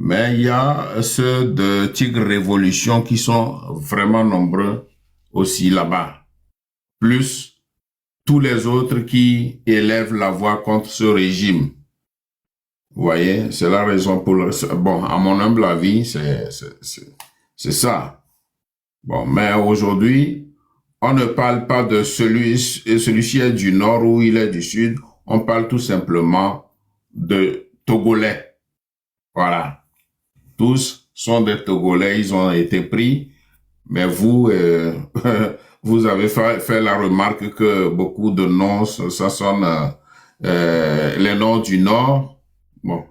Mais il y a ceux de Tigre Révolution qui sont vraiment nombreux aussi là-bas. Plus tous les autres qui élèvent la voix contre ce régime. Vous voyez, c'est la raison pour bon, à mon humble avis, c'est ça. Bon, mais aujourd'hui, on ne parle pas de celui-ci est du nord ou il est du sud. On parle tout simplement de Togolais. Voilà. Tous sont des Togolais, ils ont été pris, mais vous, vous avez fait la remarque que beaucoup de noms, ça sonne les noms du Nord. Bon,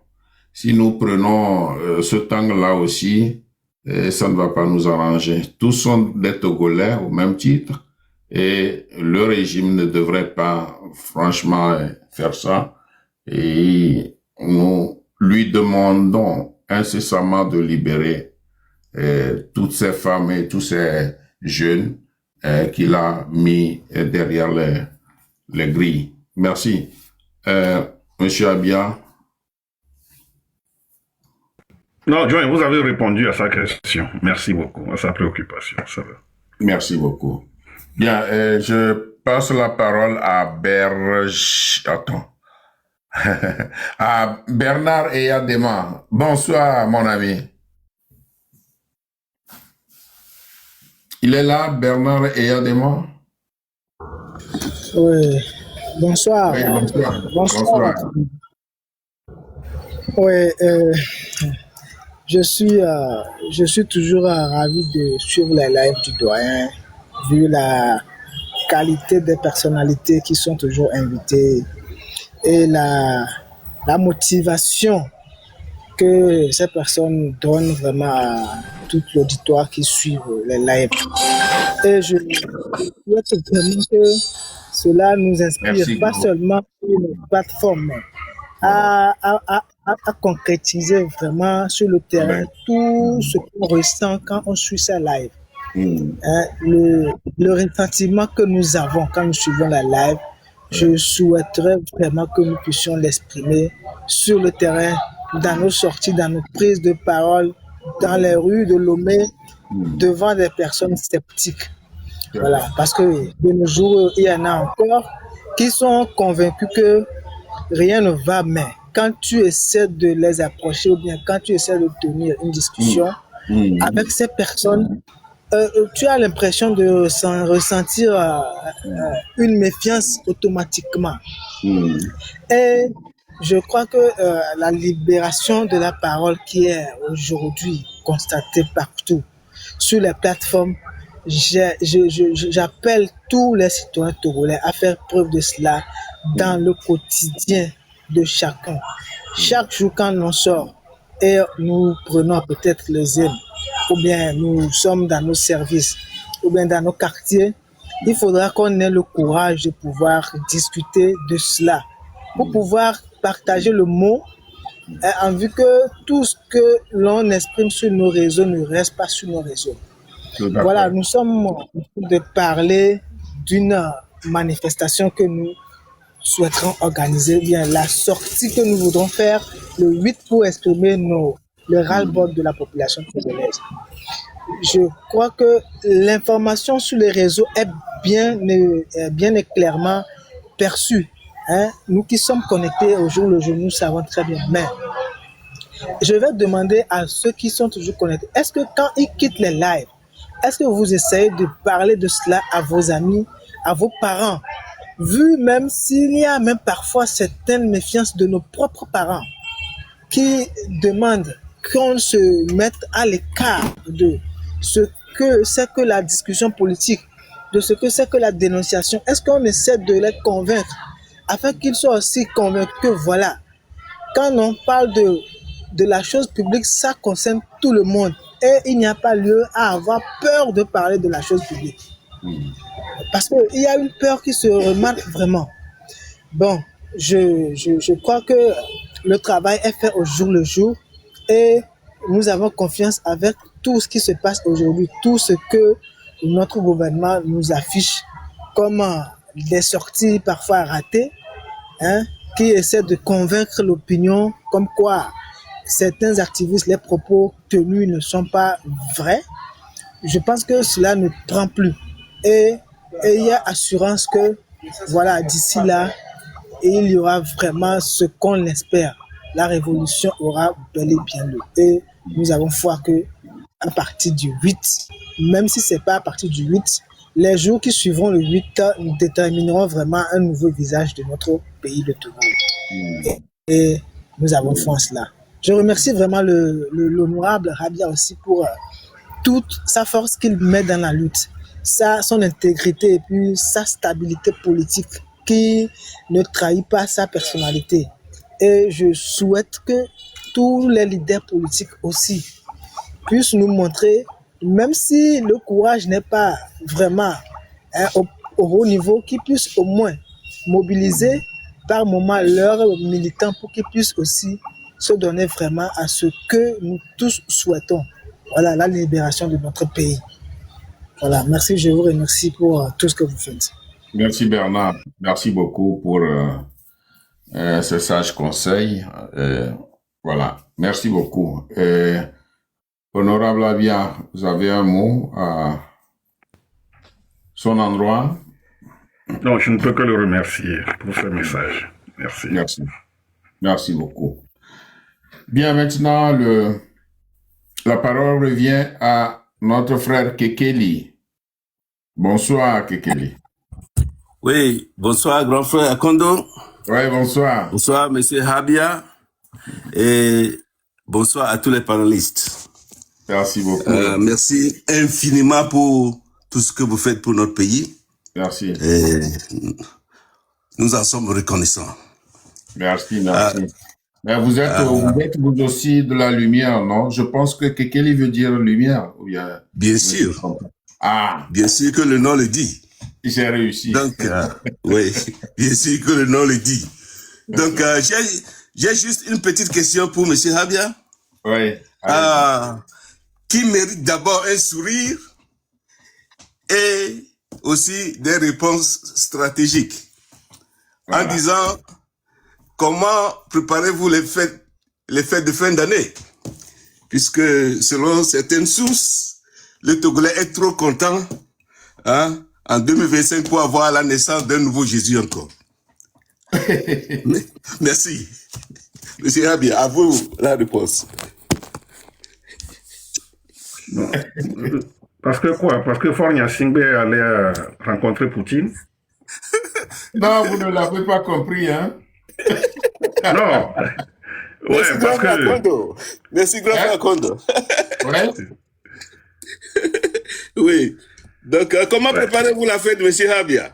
si nous prenons ce angle-là aussi, ça ne va pas nous arranger. Tous sont des Togolais au même titre, et le régime ne devrait pas, franchement, faire ça. Et nous lui demandons incessamment de libérer toutes ces femmes et tous ces jeunes qu'il a mis derrière les grilles. Merci. Monsieur Abia. Non, John, vous avez répondu à sa question. Merci beaucoup, à sa préoccupation. Ça va. Merci beaucoup. Bien, je passe la parole à à Bernard Eyadema. Bonsoir, mon ami. Il est là, Bernard Eyadema? Oui, bonsoir. Oui, bonsoir. Bonsoir. Oui, je suis toujours ravi de suivre les lives du doyen, vu la qualité des personnalités qui sont toujours invitées et la motivation que ces personnes donnent vraiment à tout l'auditoire qui suit les lives. Et je souhaite vraiment que cela nous inspire, pas seulement sur une plateforme, à concrétiser vraiment sur le terrain tout ce qu'on ressent quand on suit ces lives. Le ressentiment que nous avons quand nous suivons la live, je souhaiterais vraiment que nous puissions l'exprimer sur le terrain, dans nos sorties, dans nos prises de parole, dans les rues de Lomé, devant des personnes sceptiques. Voilà, parce que de nos jours, il y en a encore qui sont convaincus que rien ne va, mais quand tu essaies de les approcher ou bien quand tu essaies de tenir une discussion avec ces personnes, tu as l'impression de ressentir une méfiance automatiquement. Et je crois que la libération de la parole qui est aujourd'hui constatée partout sur les plateformes, j'appelle tous les citoyens togolais à faire preuve de cela dans le quotidien de chacun. Chaque jour quand on sort et nous prenons peut-être le zèle, ou bien nous sommes dans nos services, ou bien dans nos quartiers, il faudra qu'on ait le courage de pouvoir discuter de cela, pour pouvoir partager le mot, en vue que tout ce que l'on exprime sur nos réseaux ne reste pas sur nos réseaux. Voilà, nous sommes en train de parler d'une manifestation que nous souhaiterons organiser, bien la sortie que nous voudrons faire le 8 pour exprimer le ras-le-bol de la population togolaise. Je crois que l'information sur les réseaux est bien et clairement perçue. Nous qui sommes connectés au jour le jour, nous savons très bien. Mais je vais demander à ceux qui sont toujours connectés, est-ce que quand ils quittent les lives, est-ce que vous essayez de parler de cela à vos amis, à vos parents, vu même s'il y a même parfois certaines méfiances de nos propres parents qui demandent qu'on se mette à l'écart de ce que c'est que la discussion politique, de ce que c'est que la dénonciation. Est-ce qu'on essaie de les convaincre afin qu'ils soient aussi convaincus que voilà, quand on parle de la chose publique, ça concerne tout le monde et il n'y a pas lieu à avoir peur de parler de la chose publique. Parce qu'il y a une peur qui se remarque vraiment. Bon, je crois que le travail est fait au jour le jour et nous avons confiance avec tout ce qui se passe aujourd'hui, tout ce que notre gouvernement nous affiche comme des sorties parfois ratées, qui essaient de convaincre l'opinion comme quoi certains activistes, les propos tenus ne sont pas vrais. Je pense que cela ne prend plus. Et il y a assurance que, voilà, d'ici là, il y aura vraiment ce qu'on espère. La révolution aura bel et bien lieu. Et nous avons foi que à partir du 8, même si ce n'est pas à partir du 8, les jours qui suivront le 8 nous détermineront vraiment un nouveau visage de notre pays de Togo. Et nous avons foi en cela. Je remercie vraiment l'honorable Rabia aussi pour toute sa force qu'il met dans la lutte, son intégrité et puis sa stabilité politique qui ne trahit pas sa personnalité. Et je souhaite que tous les leaders politiques aussi puissent nous montrer, même si le courage n'est pas vraiment au haut niveau, qu'ils puissent au moins mobiliser par moment leurs militants pour qu'ils puissent aussi se donner vraiment à ce que nous tous souhaitons. Voilà, la libération de notre pays. Voilà, merci, je vous remercie pour tout ce que vous faites. Merci Bernard, merci beaucoup pour ce sage conseil. Voilà, merci beaucoup. Honorable Abia, vous avez un mot à son endroit? Non, je ne peux que le remercier pour ce message. Merci. Merci. Merci beaucoup. Bien, maintenant, la parole revient à notre frère Kekeli. Bonsoir, Kekeli. Oui, bonsoir, grand frère Akondo. Oui, bonsoir. Bonsoir, monsieur Habia. Et bonsoir à tous les panélistes. Merci beaucoup. Merci infiniment pour tout ce que vous faites pour notre pays. Merci. Et nous en sommes reconnaissants. Merci, merci. Mais vous êtes vous aussi de la lumière, non? Je pense que Kekeli veut dire lumière. Ou bien... Bien sûr. Ah. Bien sûr que le nom le dit. J'ai réussi. Donc, oui, bien sûr que le nom le dit. Donc, j'ai juste une petite question pour monsieur Habia. Oui. Qui mérite d'abord un sourire et aussi des réponses stratégiques. Voilà. En disant, comment préparez-vous les fêtes de fin d'année? Puisque selon certaines sources, le Togolais est trop content en 2025 pour avoir la naissance d'un nouveau Jésus encore. Merci. Monsieur Habia, à vous la réponse. Non. Parce que quoi? Parce que Fornia Singbe allait rencontrer Poutine? Non, vous ne l'avez pas compris, hein? Non. Ouais, merci, parce que... Merci, grand Kondo. Ouais. Oui. Donc, comment préparez-vous la fête, monsieur Habia?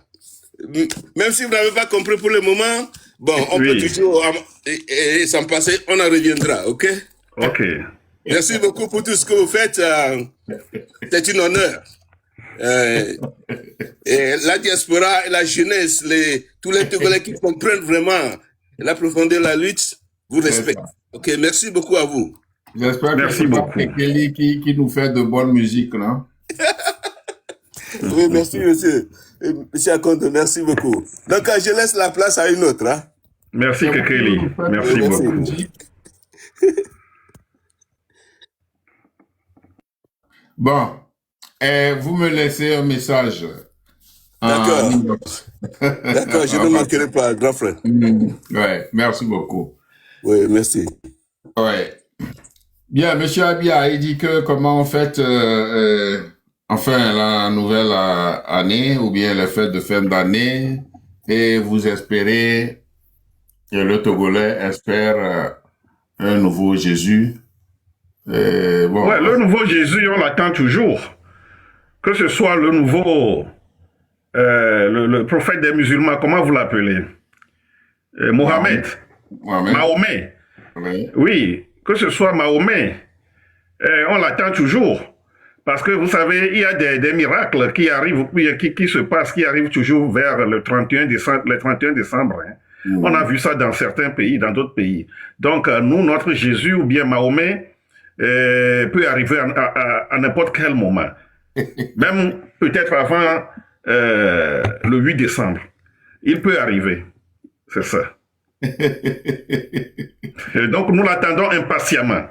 Même si vous n'avez pas compris pour le moment, bon, on peut toujours... Et sans passer, on en reviendra, ok? Ok. Merci beaucoup pour tout ce que vous faites. C'est un honneur. Et la diaspora et la jeunesse, tous les Togolais qui comprennent vraiment la profondeur de la lutte, vous respectent. Ok, merci beaucoup à vous. J'espère que c'est pas Kekeli qui nous fait de bonne musique, non? Oui, merci, monsieur. Monsieur Akondo, merci beaucoup. Donc, je laisse la place à une autre. Hein? Merci, Kekeli. Merci beaucoup. Bon, vous me laissez un message. D'accord. D'accord, je ne manquerai pas, grand frère. Ouais, merci beaucoup. Oui, merci. Ouais. Bien, monsieur Abia, il dit que comment on fête enfin la nouvelle année ou bien les fêtes de fin d'année et vous espérez, et le Togolais espère un nouveau Jésus. Bon. Ouais, le nouveau Jésus, on l'attend toujours. Que ce soit le nouveau, le prophète des musulmans, comment vous l'appelez? Mohamed. Mahomet. Oui, que ce soit Mahomet, on l'attend toujours. Parce que vous savez, il y a des miracles qui arrivent, qui se passent, qui arrivent toujours vers le 31 décembre. Hein. On a vu ça dans certains pays, dans d'autres pays. Donc, nous, notre Jésus ou bien Mahomet peut arriver à n'importe quel moment. Même peut-être avant le 8 décembre. Il peut arriver. C'est ça. Et donc, nous l'attendons impatiemment.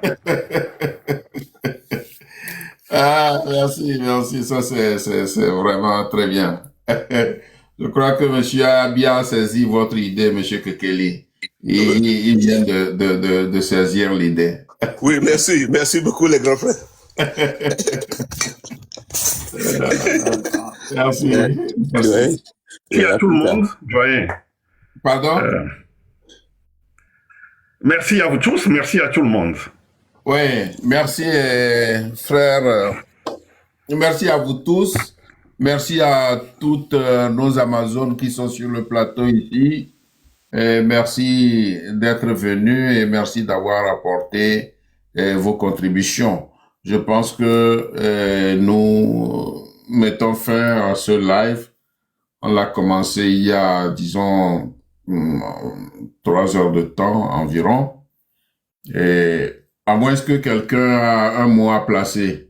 Ah, merci, merci. Ça, c'est vraiment très bien. Je crois que monsieur a bien saisi votre idée, monsieur Kekeli. Il vient de saisir l'idée. Oui, merci. Merci beaucoup, les grands frères. Merci. Merci à tout le monde. Joyeux. Pardon? Merci à vous tous. Merci à tout le monde. Oui, merci frère. Merci à vous tous. Merci à toutes nos Amazones qui sont sur le plateau ici. Et merci d'être venus et merci d'avoir apporté vos contributions. Je pense que nous mettons fin à ce live. On l'a commencé il y a, disons, 3 heures de temps environ. Et à moins que quelqu'un a un mot à placer.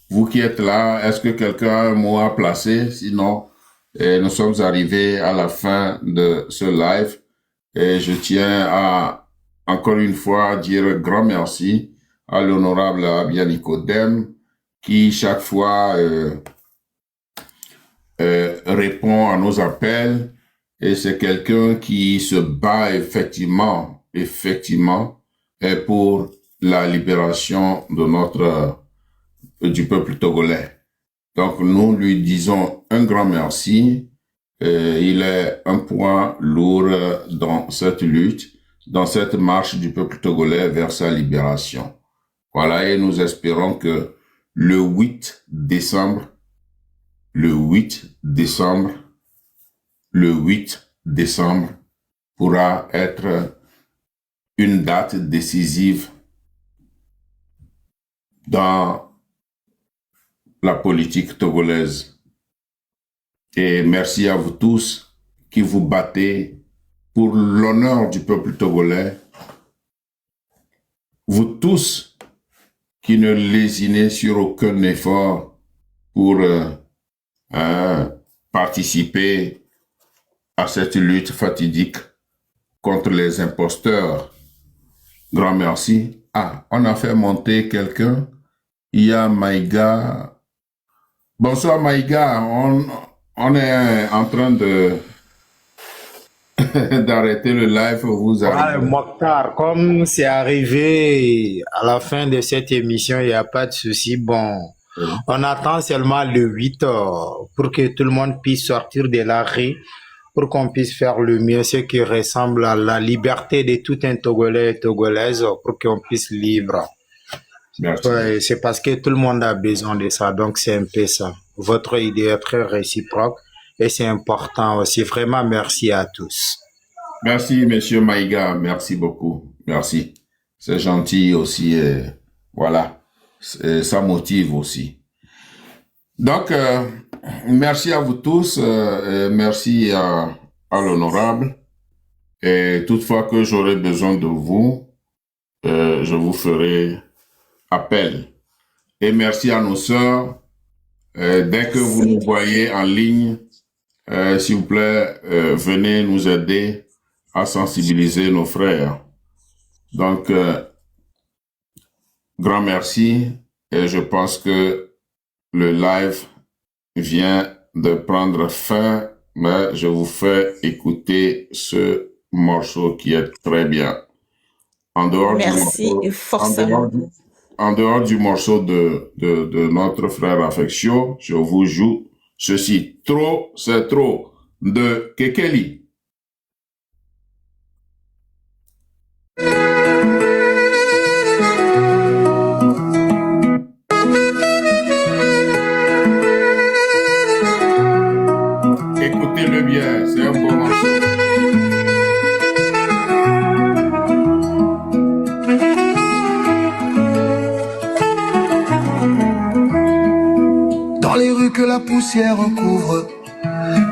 Vous qui êtes là, est-ce que quelqu'un a un mot à placer? Sinon, nous sommes arrivés à la fin de ce live. Et je tiens à, encore une fois, dire un grand merci à l'honorable Abia Nicodème, qui chaque fois répond à nos appels. Et c'est quelqu'un qui se bat effectivement, pour la libération de du peuple togolais. Donc, nous lui disons un grand merci. Il est un point lourd dans cette lutte, dans cette marche du peuple togolais vers sa libération. Voilà, et nous espérons que le 8 décembre pourra être une date décisive dans la politique togolaise. Et merci à vous tous qui vous battez pour l'honneur du peuple togolais. Vous tous qui ne lésinez sur aucun effort pour participer à cette lutte fatidique contre les imposteurs. Grand merci. Ah, on a fait monter quelqu'un. Il y a Maïga. Bonsoir Maïga. On est en train de d'arrêter le live. Vous arrivez. Mokhtar, comme c'est arrivé à la fin de cette émission, il n'y a pas de souci. Bon, on attend seulement le 8 pour que tout le monde puisse sortir de la rue, pour qu'on puisse faire le mieux, ce qui ressemble à la liberté de tout un Togolais et Togolaise, pour qu'on puisse libre. Ouais, c'est parce que tout le monde a besoin de ça, donc c'est un peu ça. Votre idée est très réciproque et c'est important aussi. Vraiment, merci à tous. Merci, monsieur Maïga. Merci beaucoup. Merci. C'est gentil aussi. Voilà. Ça motive aussi. Donc, merci à vous tous. Merci à l'honorable. Et toutefois que j'aurai besoin de vous, je vous ferai appel. Et merci à nos sœurs. Dès que vous nous voyez en ligne, s'il vous plaît, venez nous aider à sensibiliser nos frères. Donc, grand merci. Et je pense que le live vient de prendre fin, mais je vous fais écouter ce morceau qui est très bien. En dehors en dehors du morceau de notre frère Affectio, je vous joue ceci. Trop, c'est trop, de Kekeli. Écoutez-le bien, c'est un bon morceau. Dans les rues que la poussière recouvre,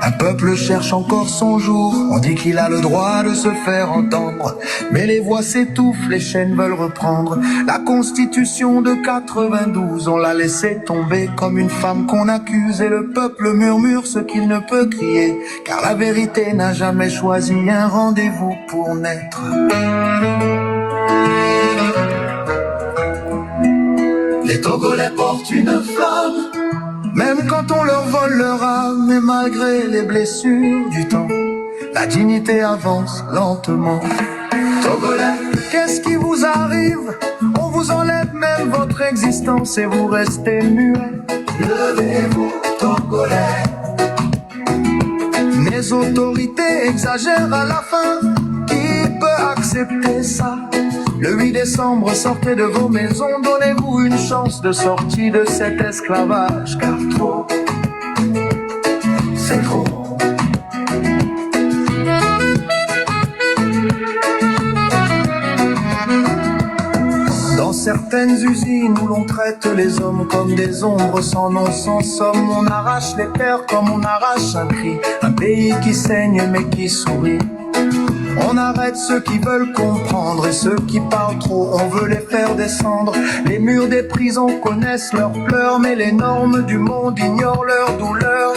un peuple cherche encore son jour. On dit qu'il a le droit de se faire entendre, mais les voix s'étouffent, les chaînes veulent reprendre. La constitution de 92, on l'a laissé tomber comme une femme qu'on accuse. Et le peuple murmure ce qu'il ne peut crier, car la vérité n'a jamais choisi un rendez-vous pour naître. Les Togolais portent une flamme, même quand on leur vole leur âme. Et malgré les blessures du temps, la dignité avance lentement. Togolais, qu'est-ce qui vous arrive? On vous enlève même votre existence et vous restez muets. Levez-vous, Togolais. Les autorités exagèrent à la fin. Qui peut accepter ça? Le 8 décembre, sortez de vos maisons, donnez-vous une chance de sortie de cet esclavage, car trop, c'est trop. Dans certaines usines où l'on traite les hommes comme des ombres sans nom, sans somme, on arrache les terres comme on arrache un cri, un pays qui saigne mais qui sourit. On arrête ceux qui veulent comprendre et ceux qui parlent trop, on veut les faire descendre. Les murs des prisons connaissent leurs pleurs, mais les normes du monde ignorent leurs douleurs.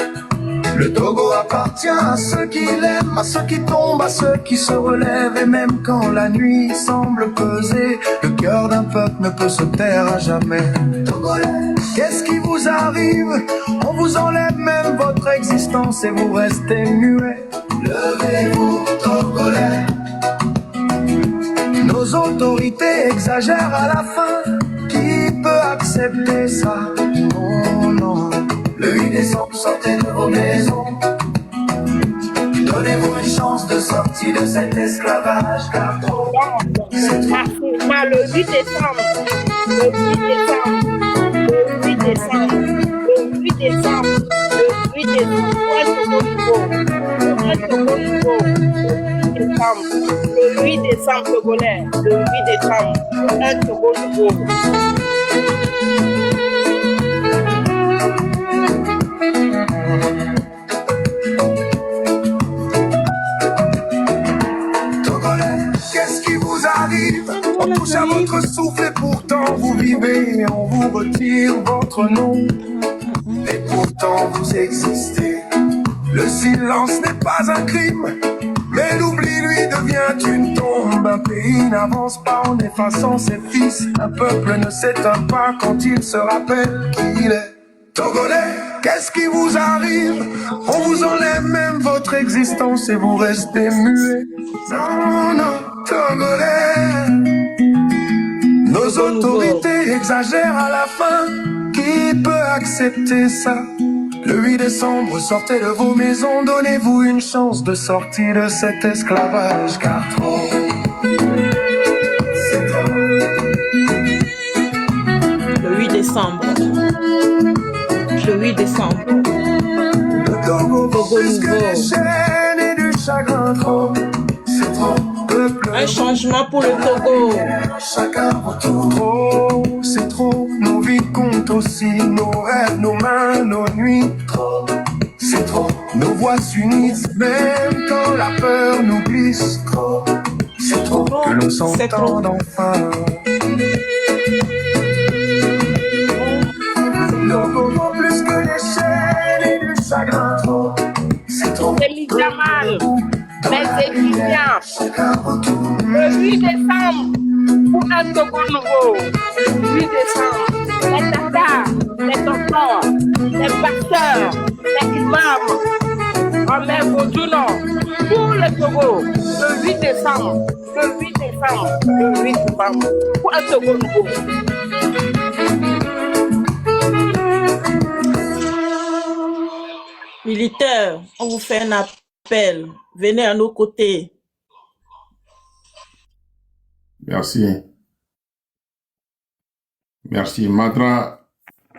Le Togo appartient à ceux qui l'aiment, à ceux qui tombent, à ceux qui se relèvent. Et même quand la nuit semble peser, le cœur d'un peuple ne peut se taire à jamais. Togolais, qu'est-ce qui vous arrive? On vous enlève même votre existence et vous restez muets. Levez-vous, Togolais. Nos autorités exagèrent à la fin. Qui peut accepter ça? Oh non. Le 8 décembre, sortez de vos maisons. Donnez-vous une chance de sortir de cet esclavage, car trop le 8 décembre, le 8 décembre, le 8 décembre, le 8 décembre, le 8 décembre, le 8 décembre togolais, le 8 décembre, un Togo nouveau. Qu'est-ce qui vous arrive? On touche à votre souffle et pourtant vous vivez. On vous retire votre nom et pourtant vous existez. Le silence n'est pas un crime, mais l'oubli lui devient une tombe. Un pays n'avance pas en effaçant ses fils. Un peuple ne s'éteint pas quand il se rappelle qui il est. Togolais, qu'est-ce qui vous arrive? On vous enlève même votre existence et vous restez muets. Non, non, Togolais. Nos autorités exagèrent à la fin. Qui peut accepter ça? Le 8 décembre, sortez de vos maisons. Donnez-vous une chance de sortir de cet esclavage, car trop, c'est trop. Le 8 décembre. Le 8 décembre. Le Togo plus que des chaînes et du chagrin trop. C'est trop. Un changement pour le Togo. Chacun retourne. Trop, c'est trop. Nos vies comptent aussi. Nos rêves, nos mains, nos nuits. Trop, c'est trop. Nos voix s'unissent même quand la peur nous glisse. Trop, c'est trop. Que l'on s'entende enfin. Togo vaut plus que les chaînes et du chagrin trop. C'est trop. C'est Ligaman, les étudiants. Le 8 décembre, pour un Togo nouveau. Le 8 décembre, les tatas, les tontons, les pasteurs, les imams, en mer Boudouno, pour le Togo. Le 8 décembre, le 8 décembre, le 8 décembre, pour un Togo nouveau. Militaires, on vous fait un appel. Venez à nos côtés. Merci. Merci. Matra.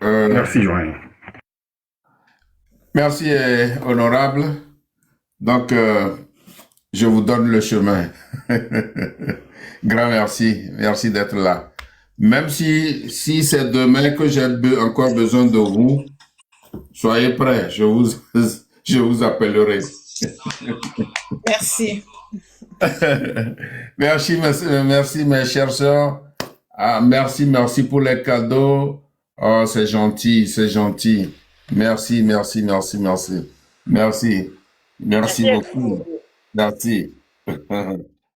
Merci, Joël. Merci, honorable. Donc, je vous donne le chemin. Grand merci. Merci d'être là. Même si c'est demain que j'ai encore besoin de vous, soyez prêts. Je vous appellerai. Merci. Merci mes chers sœurs. Ah, merci pour les cadeaux. Oh, c'est gentil, c'est gentil. Merci beaucoup. Merci. Merci.